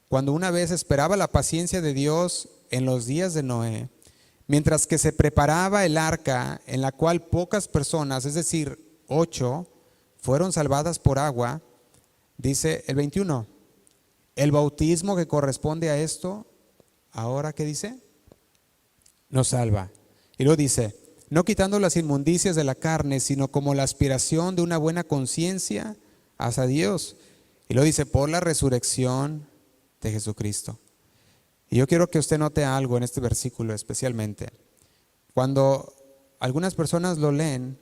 cuando una vez esperaba la paciencia de Dios en los días de Noé, mientras que se preparaba el arca, en la cual pocas personas, es decir, 8, fueron salvadas por agua. Dice el 21, el bautismo que corresponde a esto, ahora, ¿qué dice? Nos salva. Y luego dice: no quitando las inmundicias de la carne, sino como la aspiración de una buena conciencia hacia Dios. Y luego dice: por la resurrección de Jesucristo. Y yo quiero que usted note algo en este versículo especialmente. Cuando algunas personas lo leen,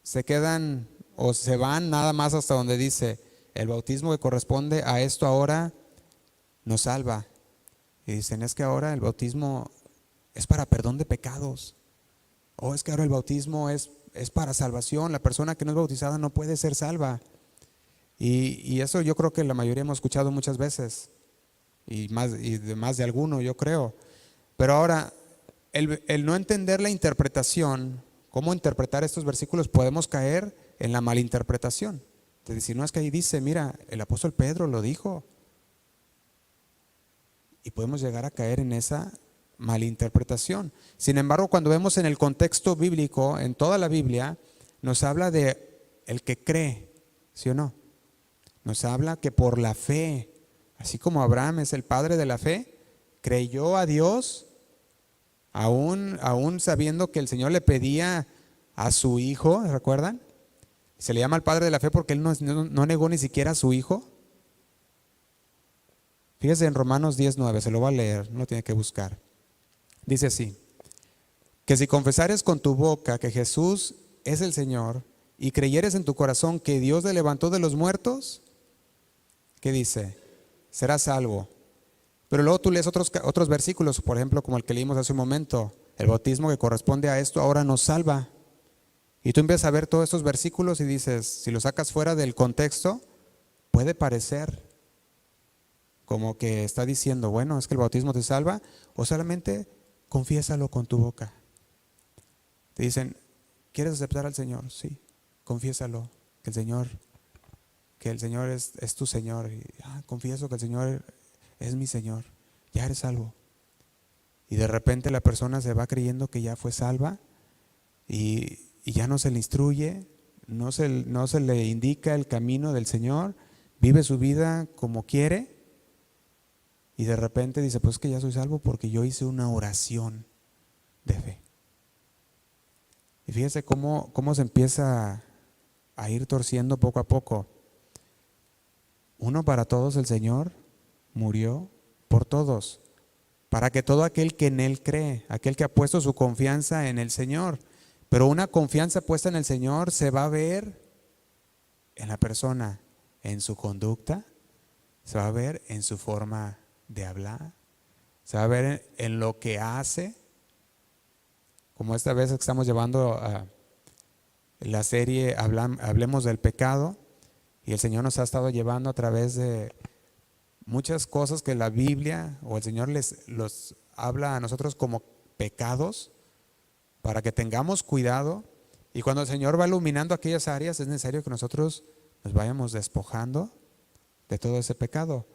se quedan o se van nada más hasta donde dice: el bautismo que corresponde a esto ahora nos salva. Y dicen: es que ahora el bautismo es para perdón de pecados. O es que ahora el bautismo es para salvación. La persona que no es bautizada no puede ser salva. Y eso yo creo que la mayoría hemos escuchado muchas veces. Y de más de alguno, yo creo. Pero ahora, el no entender la interpretación, cómo interpretar estos versículos, podemos caer en la malinterpretación. De decir: no, es que ahí dice, mira, el apóstol Pedro lo dijo. Y podemos llegar a caer en esa malinterpretación. Sin embargo, cuando vemos en el contexto bíblico, en toda la Biblia, nos habla de el que cree, ¿sí o no? Nos habla que por la fe, así como Abraham es el padre de la fe, creyó a Dios, aún sabiendo que el Señor le pedía a su hijo, ¿recuerdan? Se le llama el padre de la fe porque él no negó ni siquiera a su hijo. Fíjese en Romanos 10:9, se lo va a leer, no lo tiene que buscar. Dice así: que si confesares con tu boca que Jesús es el Señor y creyeres en tu corazón que Dios le levantó de los muertos, ¿qué dice? Serás salvo. Pero luego tú lees otros versículos, por ejemplo, como el que leímos hace un momento: el bautismo que corresponde a esto ahora nos salva. Y tú empiezas a ver todos estos versículos y dices, si lo sacas fuera del contexto, puede parecer como que está diciendo, bueno, es que el bautismo te salva, o solamente confiésalo con tu boca. Te dicen, ¿quieres aceptar al Señor? Sí, confiésalo, que el Señor es tu Señor. Y, confieso que el Señor es mi Señor, ya eres salvo. Y de repente la persona se va creyendo que ya fue salva y ya no se le instruye, no se le indica el camino del Señor, vive su vida como quiere y de repente dice, pues que ya soy salvo porque yo hice una oración de fe. Y fíjese cómo se empieza a ir torciendo poco a poco. Uno, para todos el Señor murió por todos, para que todo aquel que en Él cree, aquel que ha puesto su confianza en el Señor. Pero una confianza puesta en el Señor se va a ver en la persona, en su conducta, se va a ver en su forma de hablar, se va a ver en lo que hace. Como esta vez que estamos llevando a la serie Hablemos del Pecado, y el Señor nos ha estado llevando a través de muchas cosas que la Biblia o el Señor los habla a nosotros como pecados, para que tengamos cuidado. Y cuando el Señor va iluminando aquellas áreas, es necesario que nosotros nos vayamos despojando de todo ese pecado.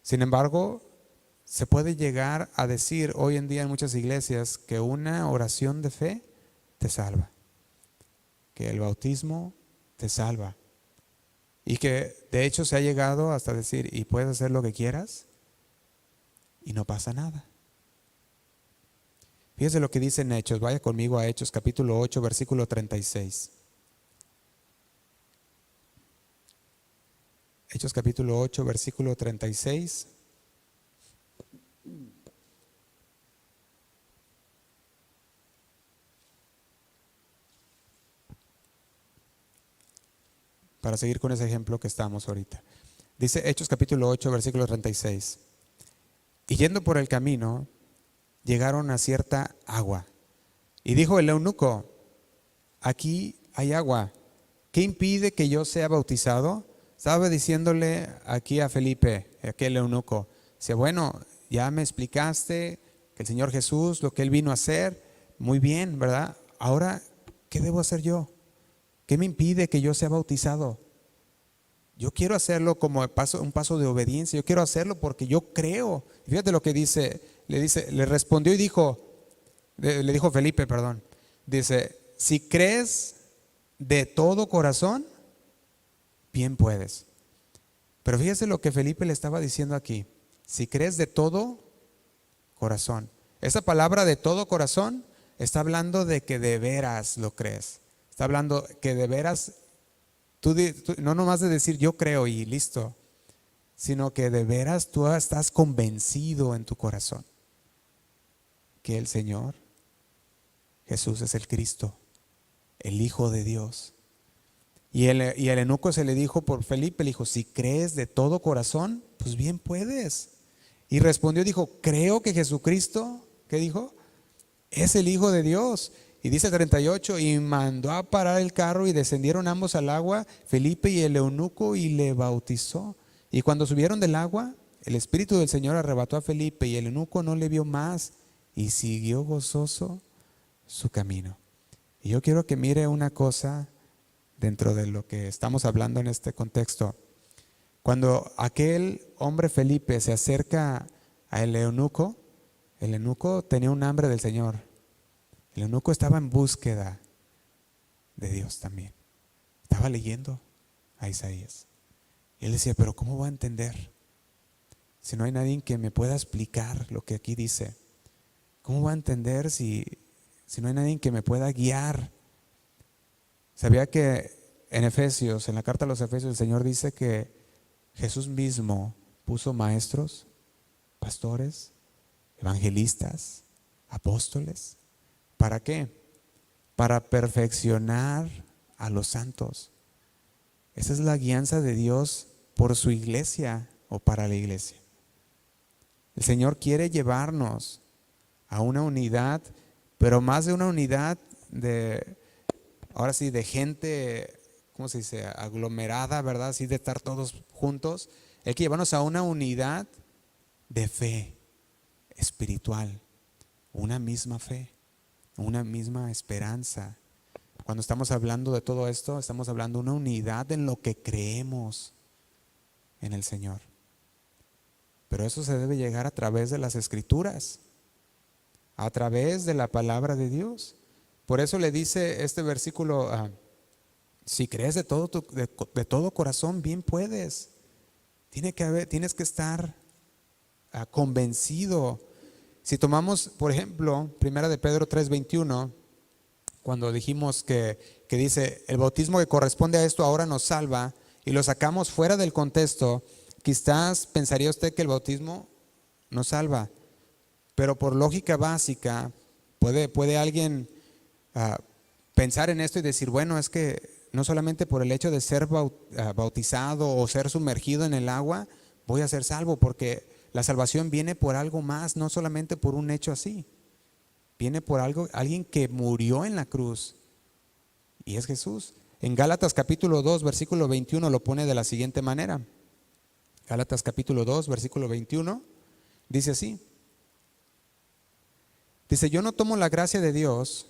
Sin embargo, se puede llegar a decir hoy en día en muchas iglesias que una oración de fe te salva, que el bautismo te salva, y que de hecho se ha llegado hasta decir, y puedes hacer lo que quieras y no pasa nada. Fíjese lo que dice en Hechos, vaya conmigo a Hechos capítulo 8, versículo 36. Hechos capítulo 8, versículo 36. Para seguir con ese ejemplo que estamos ahorita. Dice Hechos capítulo 8, versículo 36. Y yendo por el camino, llegaron a cierta agua, Y dijo el eunuco: aquí hay agua, ¿qué impide que yo sea bautizado? Estaba diciéndole aquí a Felipe, aquel eunuco, dice, bueno, ya me explicaste que el Señor Jesús, lo que Él vino a hacer, muy bien, ¿verdad? Ahora, ¿qué debo hacer yo? ¿Qué me impide que yo sea bautizado? Yo quiero hacerlo como un paso de obediencia, yo quiero hacerlo porque yo creo. Fíjate lo que le respondió y dijo, le dijo Felipe, perdón, dice, si crees de todo corazón, bien puedes. Pero fíjese lo que Felipe le estaba diciendo aquí, si crees de todo corazón. Esa palabra de todo corazón está hablando de que de veras lo crees. Está hablando que de veras, tú no nomás de decir yo creo y listo, sino que de veras tú estás convencido en tu corazón que el Señor Jesús es el Cristo, el Hijo de Dios. Y el eunuco se le dijo por Felipe, le dijo, si crees de todo corazón, pues bien puedes. Y respondió, dijo, creo que Jesucristo, ¿qué dijo? Es el Hijo de Dios. Y dice el 38, y mandó a parar el carro y descendieron ambos al agua, Felipe y el eunuco, y le bautizó. Y cuando subieron del agua, el Espíritu del Señor arrebató a Felipe y el eunuco no le vio más y siguió gozoso su camino. Y yo quiero que mire una cosa dentro de lo que estamos hablando en este contexto. Cuando aquel hombre Felipe se acerca al eunuco, el eunuco tenía un hambre del Señor. El eunuco estaba en búsqueda de Dios también. Estaba leyendo a Isaías. Y él decía, pero ¿cómo voy a entender si no hay nadie que me pueda explicar lo que aquí dice? ¿Cómo voy a entender si no hay nadie que me pueda guiar? ¿Sabía que en Efesios, en la carta a los Efesios, el Señor dice que Jesús mismo puso maestros, pastores, evangelistas, apóstoles? ¿Para qué? Para perfeccionar a los santos. Esa es la guianza de Dios por su iglesia o para la iglesia. El Señor quiere llevarnos a una unidad, pero más de una unidad ahora sí, de gente, ¿cómo se dice? Aglomerada, ¿verdad? Así de estar todos juntos. Hay que llevarnos a una unidad de fe espiritual, una misma fe, una misma esperanza. Cuando estamos hablando de todo esto, estamos hablando de una unidad en lo que creemos en el Señor. Pero eso se debe llegar a través de las Escrituras, a través de la palabra de Dios. Por eso le dice este versículo, si crees de todo corazón, bien puedes. Tienes que estar convencido. Si tomamos, por ejemplo, 1 de Pedro 3:21, cuando dijimos que dice, el bautismo que corresponde a esto ahora nos salva, y lo sacamos fuera del contexto, quizás pensaría usted que el bautismo nos salva, pero por lógica básica, puede alguien pensar en esto y decir, bueno, es que no solamente por el hecho de ser bautizado o ser sumergido en el agua, voy a ser salvo, porque la salvación viene por algo más, no solamente por un hecho así. Viene por alguien que murió en la cruz, y es Jesús. En Gálatas capítulo 2, versículo 21 lo pone de la siguiente manera. Gálatas capítulo 2, versículo 21, dice así. Dice, yo no tomo la gracia de Dios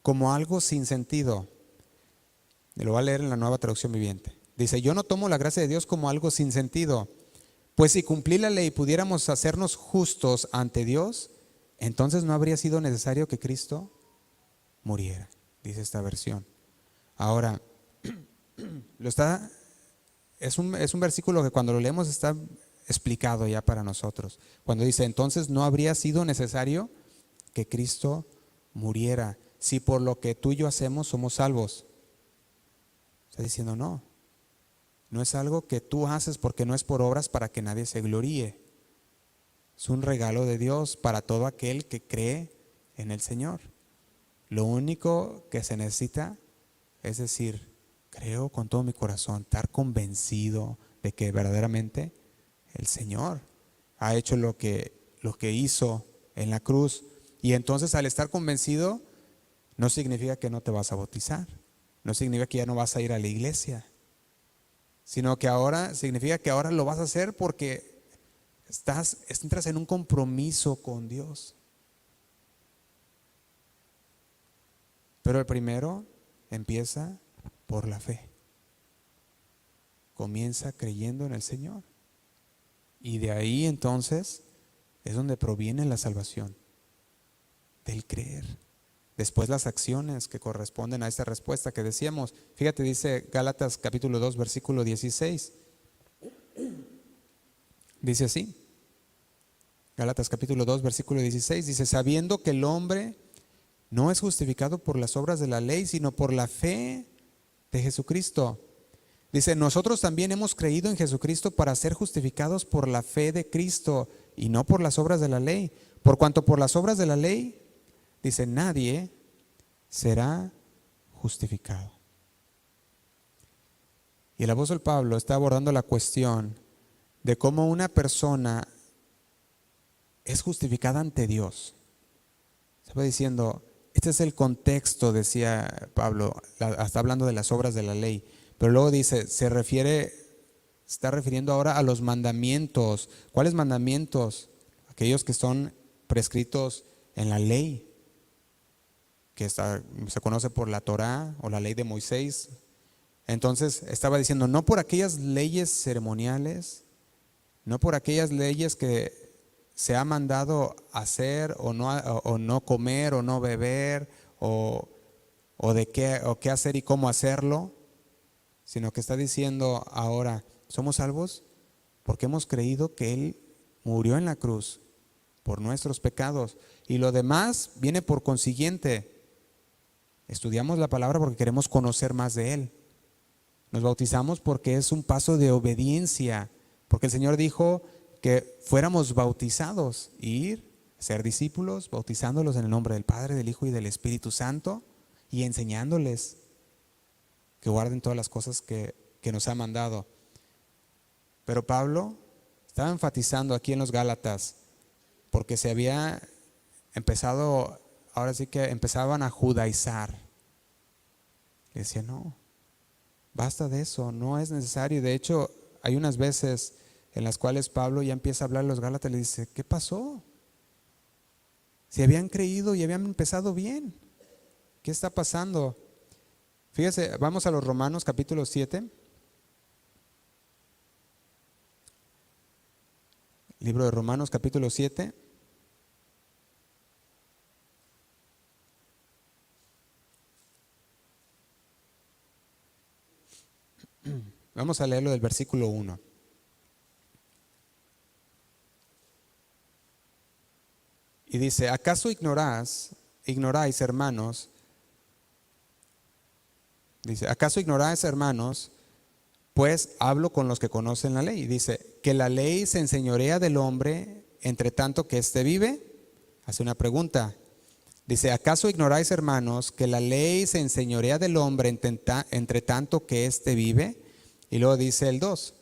como algo sin sentido. Me lo voy a leer en la Nueva Traducción Viviente. Dice, yo no tomo la gracia de Dios como algo sin sentido, pues si cumplir la ley pudiéramos hacernos justos ante Dios, entonces no habría sido necesario que Cristo muriera, dice esta versión. Ahora, es un versículo que cuando lo leemos está explicado ya para nosotros. Cuando dice, entonces no habría sido necesario que Cristo muriera, si por lo que tú y yo hacemos somos salvos. Está diciendo, no es algo que tú haces porque no es por obras para que nadie se gloríe. Es un regalo de Dios para todo aquel que cree en el Señor. Lo único que se necesita es decir, creo con todo mi corazón, estar convencido de que verdaderamente el Señor ha hecho lo que hizo en la cruz. Y entonces al estar convencido, no significa que no te vas a bautizar, no significa que ya no vas a ir a la iglesia, sino que ahora significa que ahora lo vas a hacer porque entras en un compromiso con Dios. Pero el primero empieza por la fe. Comienza creyendo en el Señor. Y de ahí entonces es donde proviene la salvación, del creer. Después las acciones que corresponden a esta respuesta que decíamos. Fíjate, dice Gálatas capítulo 2 versículo 16. Dice así. Gálatas capítulo 2 versículo 16. Dice, sabiendo que el hombre no es justificado por las obras de la ley, sino por la fe de Jesucristo. Dice, nosotros también hemos creído en Jesucristo para ser justificados por la fe de Cristo y no por las obras de la ley. Por cuanto por las obras de la ley, dice, nadie será justificado. Y el apóstol Pablo está abordando la cuestión de cómo una persona es justificada ante Dios. Estaba diciendo, este es el contexto, decía Pablo, está hablando de las obras de la ley. Pero luego dice, se está refiriendo ahora a los mandamientos. ¿Cuáles mandamientos? Aquellos que son prescritos en la ley, que se conoce por la Torá o la ley de Moisés. Entonces estaba diciendo, no por aquellas leyes ceremoniales, no por aquellas leyes que se ha mandado hacer o no comer o no beber o qué hacer y cómo hacerlo, sino que está diciendo ahora, somos salvos porque hemos creído que Él murió en la cruz por nuestros pecados y lo demás viene por consiguiente. Estudiamos la palabra porque queremos conocer más de Él. Nos bautizamos porque es un paso de obediencia, porque el Señor dijo que fuéramos bautizados, ir, ser discípulos, bautizándolos en el nombre del Padre, del Hijo y del Espíritu Santo y enseñándoles que guarden todas las cosas que nos ha mandado. Pero Pablo estaba enfatizando aquí en los Gálatas, porque se había empezado, ahora sí que empezaban a judaizar. Le decía, no, basta de eso, no es necesario. De hecho, hay unas veces en las cuales Pablo ya empieza a hablar a los Gálatas y le dice, ¿qué pasó? Si habían creído y habían empezado bien, ¿qué está pasando? Fíjese, vamos a los Romanos capítulo 7. Libro de Romanos capítulo 7. Vamos a leerlo del versículo 1. Y dice, ¿acaso ignoráis, hermanos? Dice, ¿acaso ignoráis, hermanos? Pues hablo con los que conocen la ley. Dice, que la ley se enseñorea del hombre entre tanto que éste vive. Hace una pregunta. Dice, ¿acaso ignoráis, hermanos, que la ley se enseñorea del hombre entre tanto que éste vive? Y luego dice el 2.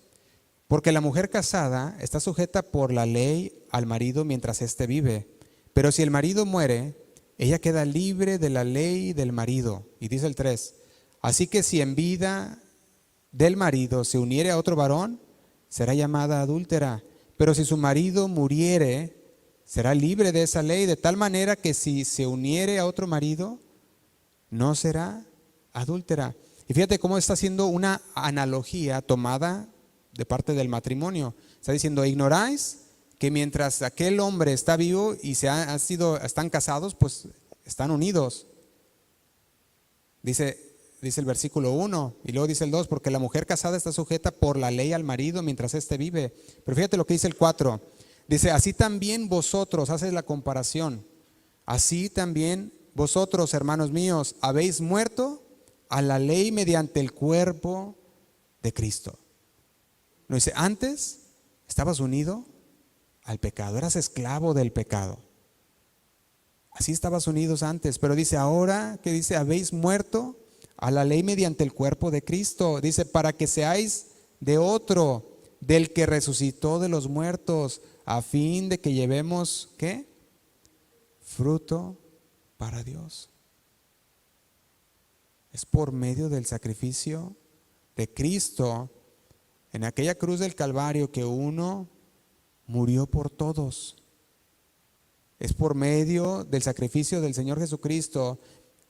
Porque la mujer casada está sujeta por la ley al marido mientras éste vive. Pero si el marido muere, ella queda libre de la ley del marido. Y dice el 3. Así que si en vida del marido se uniere a otro varón, será llamada adúltera. Pero si su marido muriere, será libre de esa ley, de tal manera que si se uniere a otro marido, no será adúltera. Y fíjate cómo está haciendo una analogía tomada de parte del matrimonio. Está diciendo, ignoráis que mientras aquel hombre está vivo y están casados, pues están unidos. Dice el versículo 1 y luego dice el 2, porque la mujer casada está sujeta por la ley al marido mientras éste vive. Pero fíjate lo que dice el 4. Dice, así también vosotros, hace la comparación, así también vosotros, hermanos míos, habéis muerto a la ley mediante el cuerpo de Cristo. No dice, antes estabas unido al pecado, eras esclavo del pecado. Así estabas unidos antes, pero dice ahora, que dice, habéis muerto a la ley mediante el cuerpo de Cristo. Dice, para que seáis de otro, del que resucitó de los muertos, a fin de que llevemos, ¿qué? Fruto para Dios. Es por medio del sacrificio de Cristo en aquella cruz del Calvario que uno murió por todos. Es por medio del sacrificio del Señor Jesucristo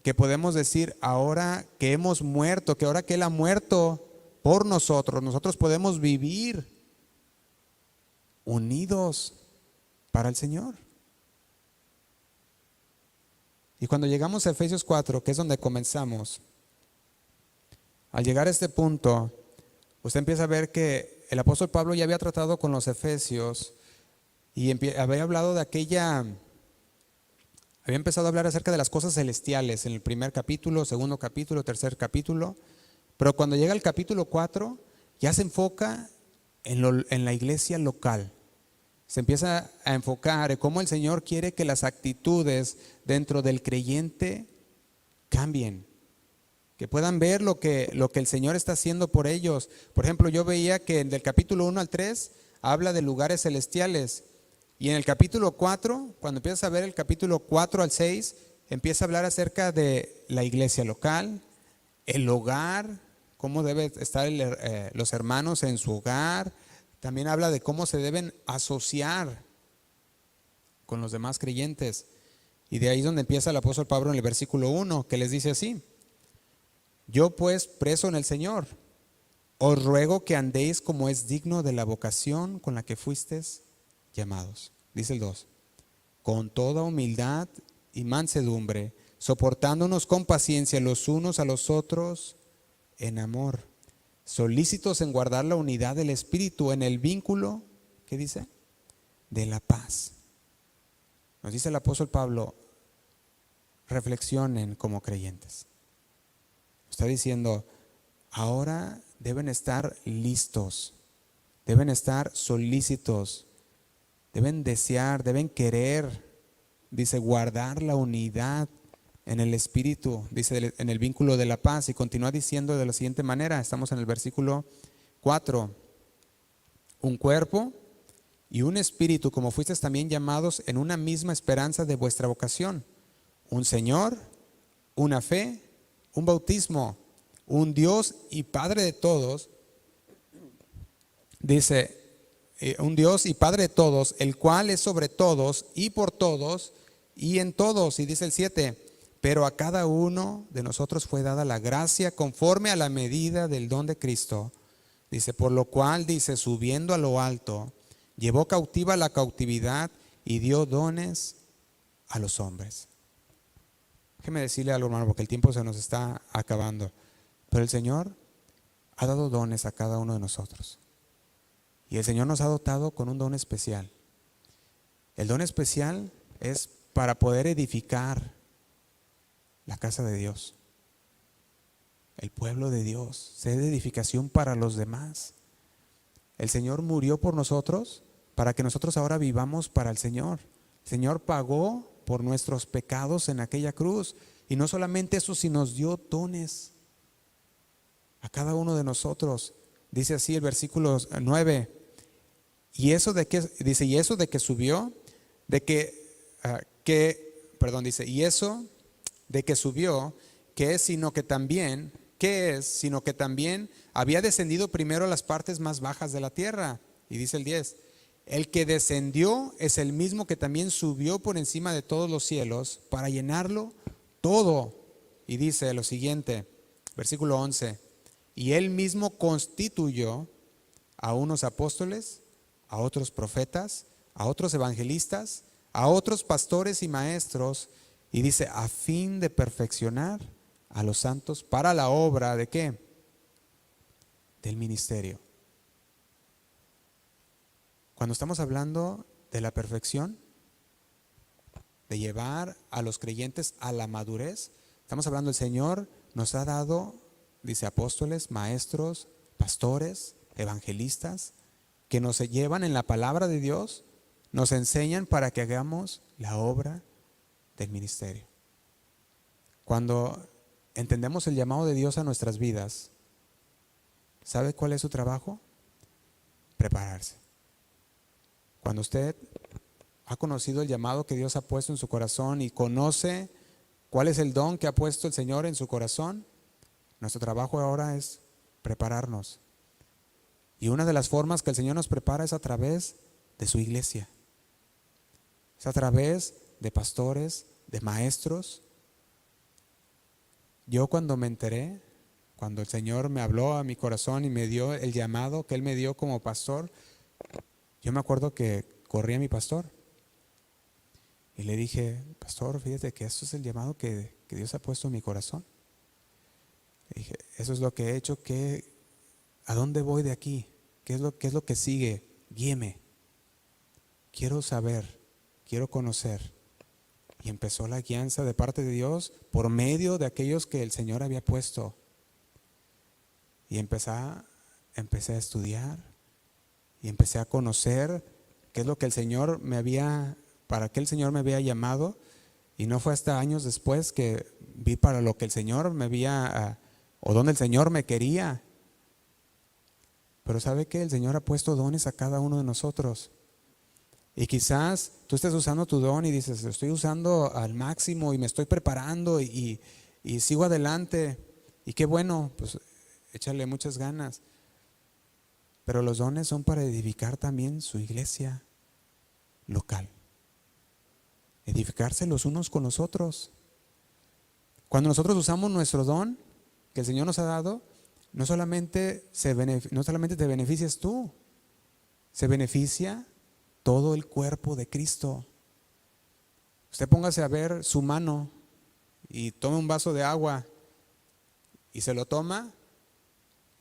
que podemos decir ahora que hemos muerto, que ahora que Él ha muerto por nosotros, nosotros podemos vivir unidos para el Señor. Y cuando llegamos a Efesios 4, que es donde comenzamos, al llegar a este punto, usted empieza a ver que el apóstol Pablo ya había tratado con los efesios y había hablado de había empezado a hablar acerca de las cosas celestiales en el primer capítulo, segundo capítulo, tercer capítulo, pero cuando llega el capítulo 4 ya se enfoca en la iglesia local. Se empieza a enfocar en cómo el Señor quiere que las actitudes dentro del creyente cambien, que puedan ver lo que el Señor está haciendo por ellos. Por ejemplo, yo veía que del capítulo 1 al 3 habla de lugares celestiales, y en el capítulo 4, cuando empiezas a ver el capítulo 4 al 6, empieza a hablar acerca de la iglesia local, el hogar, cómo deben estar los hermanos en su hogar. También habla de cómo se deben asociar con los demás creyentes. Y de ahí es donde empieza el apóstol Pablo en el versículo 1, que les dice así: yo pues, preso en el Señor, os ruego que andéis como es digno de la vocación con la que fuisteis llamados. Dice el 2, con toda humildad y mansedumbre, soportándonos con paciencia los unos a los otros en amor, solícitos en guardar la unidad del Espíritu en el vínculo, ¿qué dice? De la paz. Nos dice el apóstol Pablo, reflexionen como creyentes. Está diciendo, ahora deben estar listos, deben estar solícitos, deben desear, deben querer, dice, guardar la unidad en el Espíritu, dice, en el vínculo de la paz. Y continúa diciendo de la siguiente manera, estamos en el versículo 4, un cuerpo y un espíritu, como fuisteis también llamados en una misma esperanza de vuestra vocación, un Señor, una fe, un bautismo, un Dios y Padre de todos, dice, un Dios y Padre de todos, el cual es sobre todos y por todos y en todos. Y dice el 7, pero a cada uno de nosotros fue dada la gracia conforme a la medida del don de Cristo. Dice, por lo cual, dice, subiendo a lo alto, llevó cautiva la cautividad y dio dones a los hombres. Déjeme decirle algo, hermano, porque el tiempo se nos está acabando. Pero el Señor ha dado dones a cada uno de nosotros. Y el Señor nos ha dotado con un don especial. El don especial es para poder edificar la casa de Dios, el pueblo de Dios, ser de edificación para los demás. El Señor murió por nosotros para que nosotros ahora vivamos para el Señor. El Señor pagó por nuestros pecados en aquella cruz. Y no solamente eso, sino nos dio dones a cada uno de nosotros. Dice así el versículo 9. Y eso de que, dice, y eso de que subió, y eso de que subió, ¿qué es sino que también había descendido primero a las partes más bajas de la tierra? Y dice el 10, el que descendió es el mismo que también subió por encima de todos los cielos para llenarlo todo. Y dice lo siguiente, versículo 11, y él mismo constituyó a unos apóstoles, a otros profetas, a otros evangelistas, a otros pastores y maestros, y dice, a fin de perfeccionar a los santos para la obra ¿de qué? Del ministerio. Cuando estamos hablando de la perfección, de llevar a los creyentes a la madurez, estamos hablando, el Señor nos ha dado, dice, apóstoles, maestros, pastores, evangelistas, que nos llevan en la palabra de Dios, nos enseñan para que hagamos la obra del ministerio. Cuando entendemos el llamado de Dios a nuestras vidas, ¿sabe cuál es su trabajo? Prepararse. Cuando usted ha conocido el llamado que Dios ha puesto en su corazón y conoce cuál es el don que ha puesto el Señor en su corazón, Nuestro trabajo ahora es prepararnos. Y una de las formas que el Señor nos prepara es a través de su iglesia. Es a través de pastores, de maestros. Yo cuando me enteré, cuando el Señor me habló a mi corazón y me dio el llamado que Él me dio como pastor, yo me acuerdo que corrí a mi pastor y le dije: pastor, fíjate que esto es el llamado que Dios ha puesto en mi corazón. Le dije: eso es lo que he hecho, ¿a dónde voy de aquí? ¿Qué es lo que sigue? Guíeme. Quiero saber, quiero conocer. Y empezó la guianza de parte de Dios por medio de aquellos que el Señor había puesto. Y empecé a estudiar y empecé a conocer qué es lo que para qué el Señor me había llamado. Y no fue hasta años después que vi para lo que el Señor o donde el Señor me quería. Pero ¿sabe qué? El Señor ha puesto dones a cada uno de nosotros. Y quizás tú estés usando tu don y dices: lo estoy usando al máximo y me estoy preparando y sigo adelante. Y qué bueno, pues échale muchas ganas. Pero los dones son para edificar también su iglesia local. Edificarse los unos con los otros. Cuando nosotros usamos nuestro don que el Señor nos ha dado, no solamente te beneficias tú, se beneficia todo el cuerpo de Cristo. Usted póngase a ver su mano y tome un vaso de agua y se lo toma.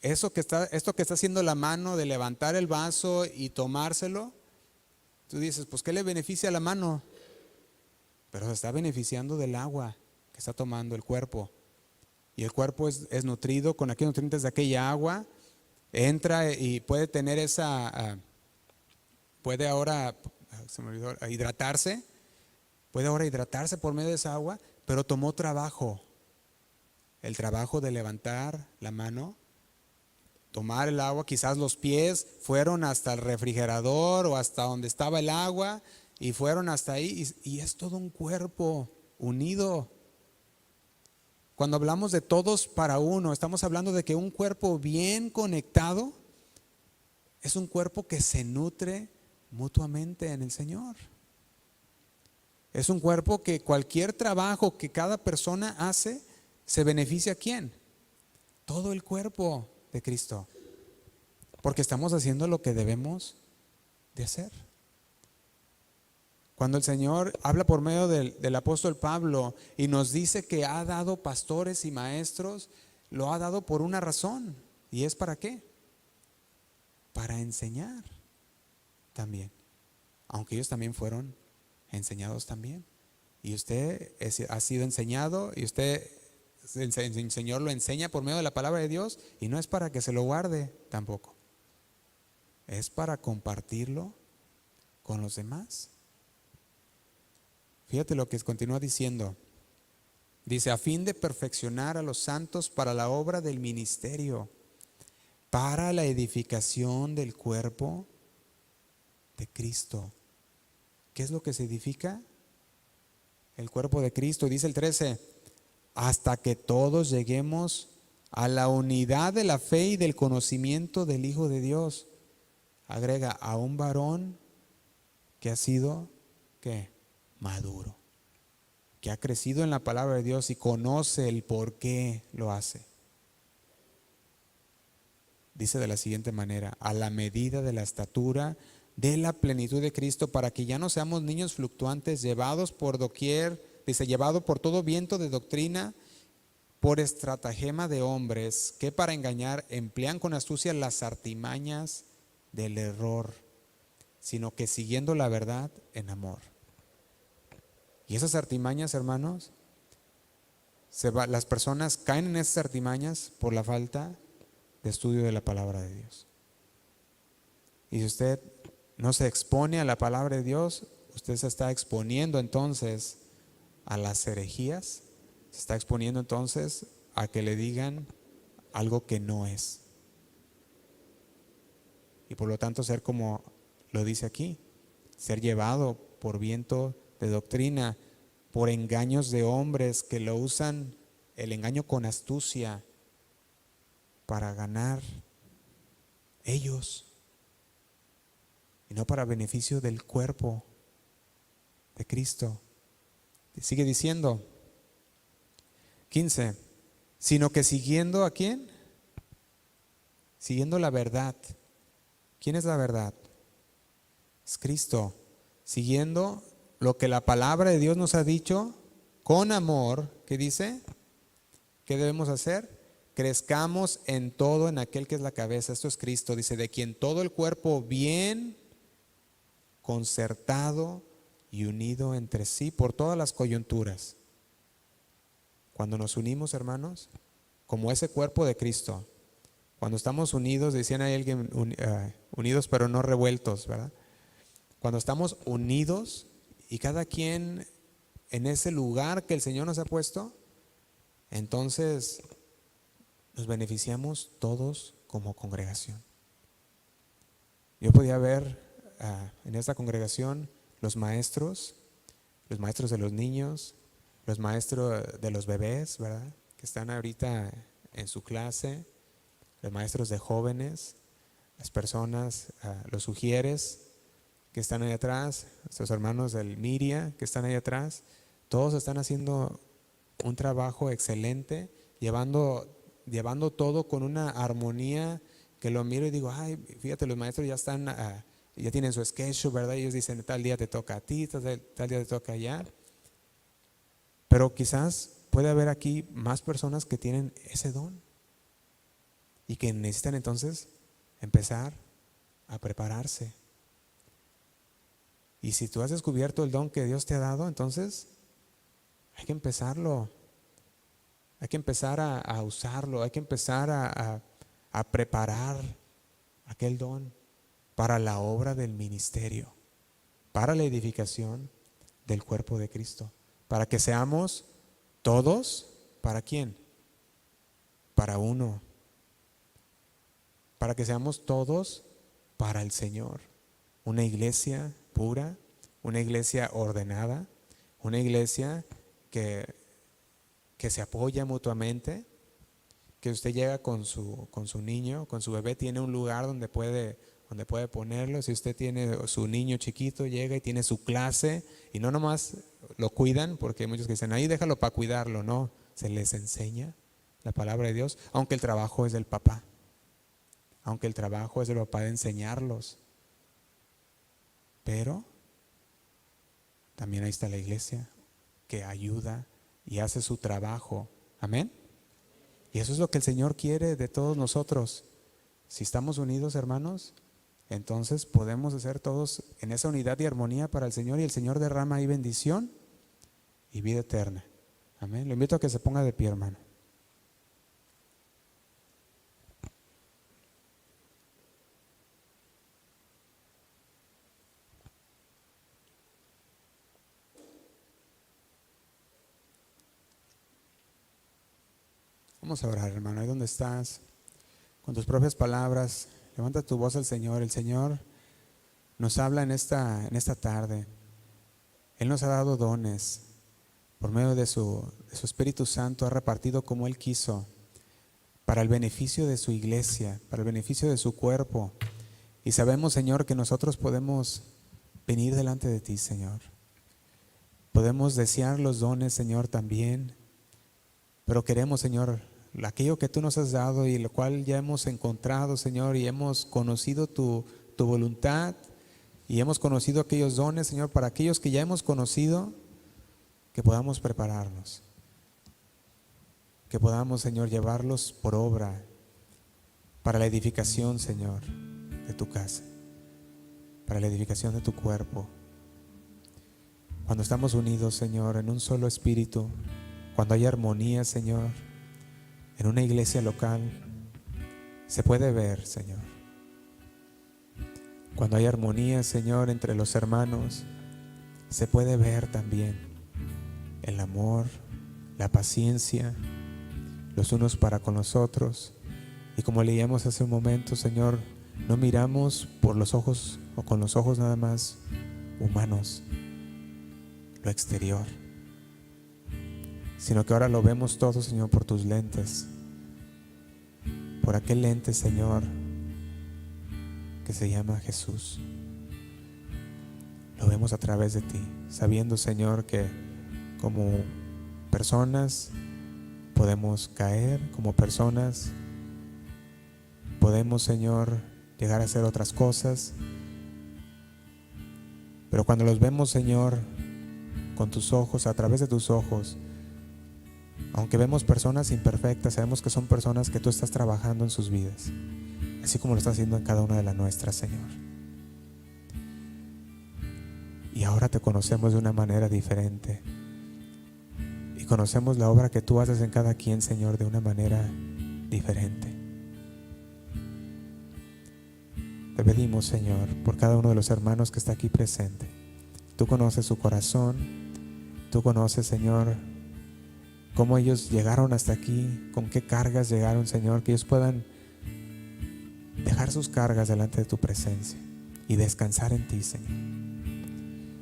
Esto que está haciendo la mano de levantar el vaso y tomárselo, tú dices: pues ¿qué le beneficia a la mano? Pero se está beneficiando del agua que está tomando el cuerpo. Y el cuerpo es nutrido con aquellos nutrientes de aquella agua. Entra y puede tener puede ahora, se me olvidó, hidratarse. Puede ahora hidratarse por medio de esa agua, pero tomó trabajo. El trabajo de levantar la mano, tomar el agua, quizás los pies fueron hasta el refrigerador o hasta donde estaba el agua y fueron hasta ahí, y es todo un cuerpo unido. Cuando hablamos de todos para uno, estamos hablando de que un cuerpo bien conectado es un cuerpo que se nutre mutuamente en el Señor. Es un cuerpo que cualquier trabajo que cada persona hace, ¿se beneficia a quién? Todo el cuerpo de Cristo. Porque estamos haciendo lo que debemos de hacer. Cuando el Señor habla por medio del apóstol Pablo y nos dice que ha dado pastores y maestros, lo ha dado por una razón. ¿Y es para qué? Para enseñar también. Aunque ellos también fueron enseñados también. Y usted ha sido enseñado y el Señor lo enseña por medio de la palabra de Dios, y no es para que se lo guarde tampoco. Es para compartirlo con los demás. Fíjate lo que continúa diciendo. Dice: a fin de perfeccionar a los santos para la obra del ministerio, para la edificación del cuerpo de Cristo. ¿Qué es lo que se edifica? El cuerpo de Cristo. Dice el 13: hasta que todos lleguemos a la unidad de la fe y del conocimiento del Hijo de Dios. Agrega: a un varón que ha sido, ¿qué? Maduro, que ha crecido en la palabra de Dios y conoce el por qué lo hace. Dice de la siguiente manera: a la medida de la estatura de la plenitud de Cristo, para que ya no seamos niños fluctuantes, llevados por doquier, dice, llevado por todo viento de doctrina, por estratagema de hombres, que para engañar emplean con astucia las artimañas del error, sino que siguiendo la verdad en amor. Y esas artimañas, hermanos, las personas caen en esas artimañas por la falta de estudio de la palabra de Dios. Y si usted no se expone a la palabra de Dios, usted se está exponiendo entonces a las herejías, se está exponiendo entonces a que le digan algo que no es. Y por lo tanto ser, como lo dice aquí, ser llevado por viento de doctrina, por engaños de hombres que lo usan, el engaño con astucia, para ganar ellos y no para beneficio del cuerpo de Cristo. Sigue diciendo 15, sino que siguiendo ¿a quién? Siguiendo la verdad. ¿Quién es la verdad? Es Cristo. Siguiendo lo que la palabra de Dios nos ha dicho con amor. ¿Qué dice? ¿Qué debemos hacer? Crezcamos en todo en aquel que es la cabeza. Esto es Cristo. Dice, de quien todo el cuerpo bien concertado y unido entre sí por todas las coyunturas. Cuando nos unimos, hermanos, como ese cuerpo de Cristo, cuando estamos unidos, decían ahí alguien, unidos pero no revueltos, ¿verdad? Cuando estamos unidos y cada quien en ese lugar que el Señor nos ha puesto, entonces nos beneficiamos todos como congregación. Yo podía ver en esta congregación los maestros de los niños, los maestros de los bebés, ¿verdad? Que están ahorita en su clase, los maestros de jóvenes, las personas, los sugieres que están ahí atrás, nuestros hermanos del Miria que están ahí atrás, todos están haciendo un trabajo excelente, llevando todo con una armonía que lo miro y digo, ay, fíjate, los maestros ya están, ya tienen su schedule, ¿verdad? Ellos dicen, tal día te toca a ti, tal día te toca allá. Pero quizás puede haber aquí más personas que tienen ese don y que necesitan entonces empezar a prepararse. Y si tú has descubierto el don que Dios te ha dado, entonces hay que empezarlo. Hay que empezar a usarlo, hay que empezar a preparar aquel don para la obra del ministerio, para la edificación del cuerpo de Cristo, para que seamos todos, ¿para quién? Para uno, para que seamos todos para el Señor, una iglesia pura, una iglesia ordenada, una iglesia que se apoya mutuamente, que usted llega con su niño, con su bebé, tiene un lugar donde puede ponerlo. Si usted tiene su niño chiquito, llega y tiene su clase, y no nomás lo cuidan, porque hay muchos que dicen, ahí déjalo para cuidarlo. No, se les enseña la palabra de Dios, aunque el trabajo es del papá, de enseñarlos. Pero también ahí está la iglesia que ayuda y hace su trabajo. Amén. Y eso es lo que el Señor quiere de todos nosotros. Si estamos unidos, hermanos, entonces podemos hacer todos en esa unidad y armonía para el Señor, y el Señor derrama ahí bendición y vida eterna. Amén. Lo invito a que se ponga de pie, hermano. Vamos a orar, hermano. Ahí donde estás, con tus propias palabras, levanta tu voz al Señor. El Señor nos habla en esta tarde. Él nos ha dado dones. Por medio de su Espíritu Santo ha repartido como Él quiso, para el beneficio de su iglesia, para el beneficio de su cuerpo. Y sabemos, Señor, que nosotros podemos venir delante de ti, Señor. Podemos desear los dones, Señor, también. Pero queremos, Señor, aquello que tú nos has dado y lo cual ya hemos encontrado, Señor, y hemos conocido tu voluntad, y hemos conocido aquellos dones, Señor, para aquellos que ya hemos conocido, que podamos prepararnos, que podamos, Señor, llevarlos por obra para la edificación, Señor, de tu casa, para la edificación de tu cuerpo. Cuando estamos unidos, Señor, en un solo espíritu, cuando hay armonía, Señor, en una iglesia local, se puede ver, Señor. Cuando hay armonía, Señor, entre los hermanos, se puede ver también el amor, la paciencia, los unos para con los otros. Y como leíamos hace un momento, Señor, no miramos por los ojos o con los ojos nada más humanos, lo exterior, sino que ahora lo vemos todo, Señor, por tus lentes, por aquel ente, Señor, que se llama Jesús. Lo vemos a través de ti, sabiendo, Señor, que como personas podemos caer, como personas podemos, Señor, llegar a hacer otras cosas, pero cuando los vemos, Señor, con tus ojos, a través de tus ojos, aunque vemos personas imperfectas, sabemos que son personas que tú estás trabajando en sus vidas, así como lo estás haciendo en cada una de las nuestras, Señor. Y ahora te conocemos de una manera diferente. Y conocemos la obra que tú haces en cada quien, Señor, de una manera diferente. Te pedimos, Señor, por cada uno de los hermanos que está aquí presente. Tú conoces su corazón. Tú conoces, Señor, cómo ellos llegaron hasta aquí, con qué cargas llegaron, Señor, que ellos puedan dejar sus cargas delante de tu presencia y descansar en ti, Señor.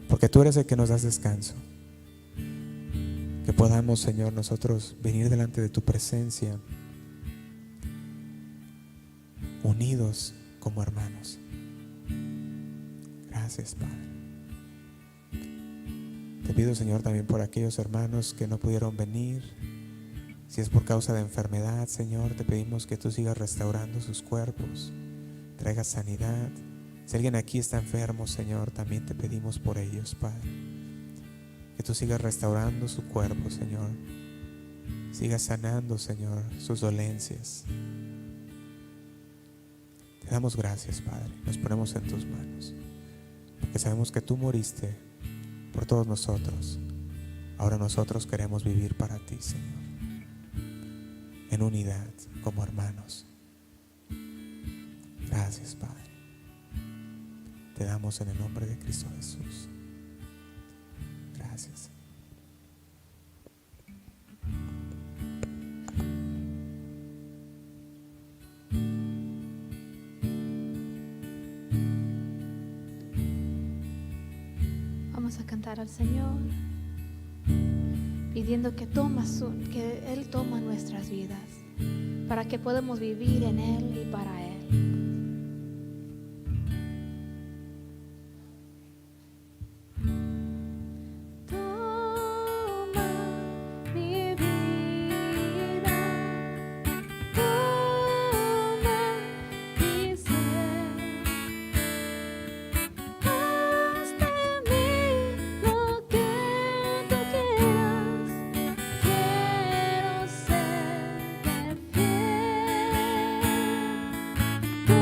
Porque tú eres el que nos das descanso. Que podamos, Señor, nosotros venir delante de tu presencia unidos como hermanos. Gracias, Padre. Te pido, Señor, también por aquellos hermanos que no pudieron venir. Si es por causa de enfermedad, Señor, te pedimos que tú sigas restaurando sus cuerpos, traigas sanidad. Si alguien aquí está enfermo, Señor, también te pedimos por ellos, Padre. Que tú sigas restaurando su cuerpo, Señor. Sigas sanando, Señor, sus dolencias. Te damos gracias, Padre. Nos ponemos en tus manos, porque sabemos que tú moriste por todos nosotros. Ahora nosotros queremos vivir para ti, Señor, en unidad, como hermanos. Gracias, Padre. Te damos en el nombre de Cristo Jesús. Gracias. Vamos a cantar al Señor, pidiendo que Él toma nuestras vidas, para que podamos vivir en Él y para Él. Tú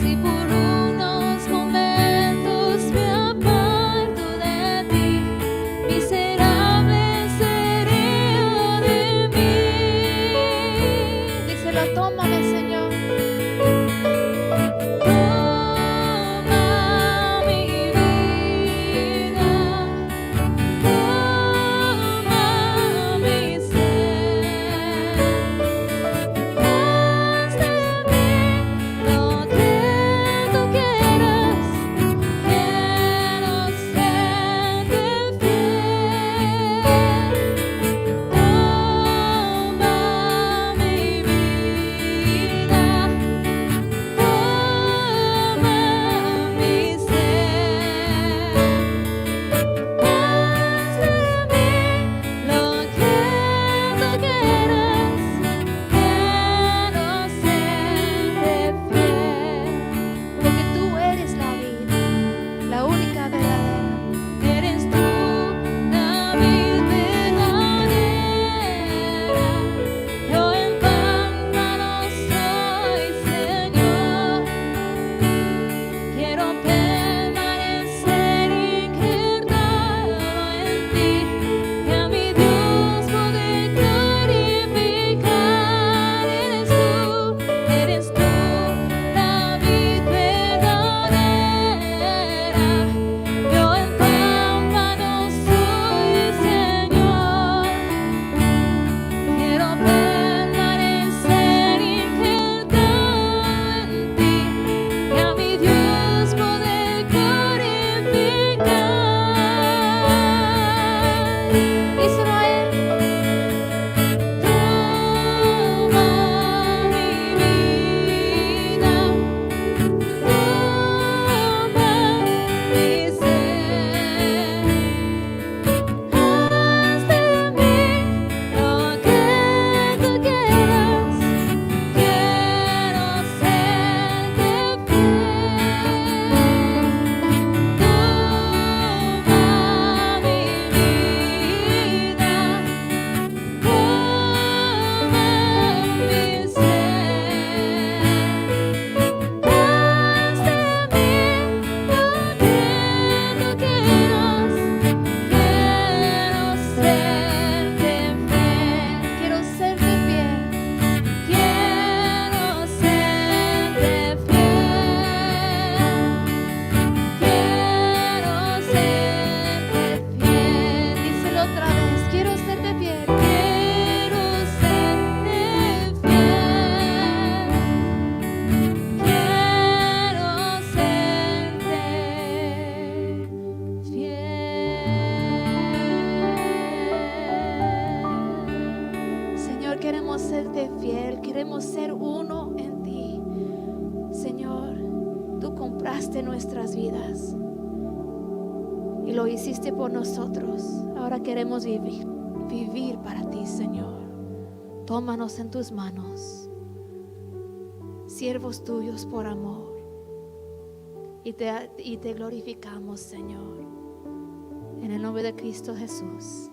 Si por unos momentos me aparto de ti, miserable sería de mí. Díselo, tómame, Señor. Toma mi vida, toma mi ser. Haz de mí lo que tú quieras, quiero serte fiel. Toma mi vida, toma mi ser. Haz de mí lo que tú quieras, quiero serte fiel. Porque tú eres la vida, la única verdadera. Eres tú, la vid verdadera. Yo en pámpano soy, Señor. Quiero permanecer injertado en ti, y a mi Dios poder glorificar. Eres tú, la vid verdadera. Yo en pámpano soy, Señor. Quiero permanecer injertado en ti, y a mi Dios poder glorificar. Díselo a Él. Toma mi vida, toma mi ser. Haz de mí lo que tú quieras, quiero serte fiel. Toma mi vida, toma mi ser. Haz de mí lo que tú quieras, quiero serte fiel. Quiero serte fiel. Quiero serte fiel. Quiero serte fiel. Díselo otra vez. Quiero serte fiel. Quiero serte fiel. Quiero serte fiel. Señor, queremos serte fiel, queremos ser uno en ti. Señor, tú compraste nuestras vidas y lo hiciste por nosotros. Ahora queremos vivir para ti, Señor. Tómanos en tus manos, siervos tuyos por amor, y te glorificamos, Señor, en el nombre de Cristo Jesús.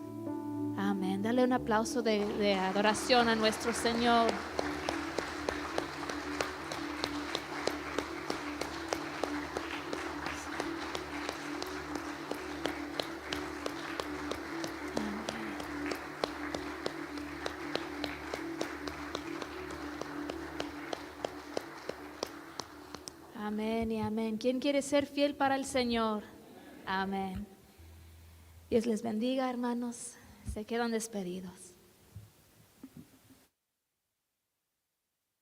Amén. Dale un aplauso de adoración a nuestro Señor. Amén y amén. ¿Quién quiere ser fiel para el Señor? Amén. Dios les bendiga, hermanos. Se quedan despedidos.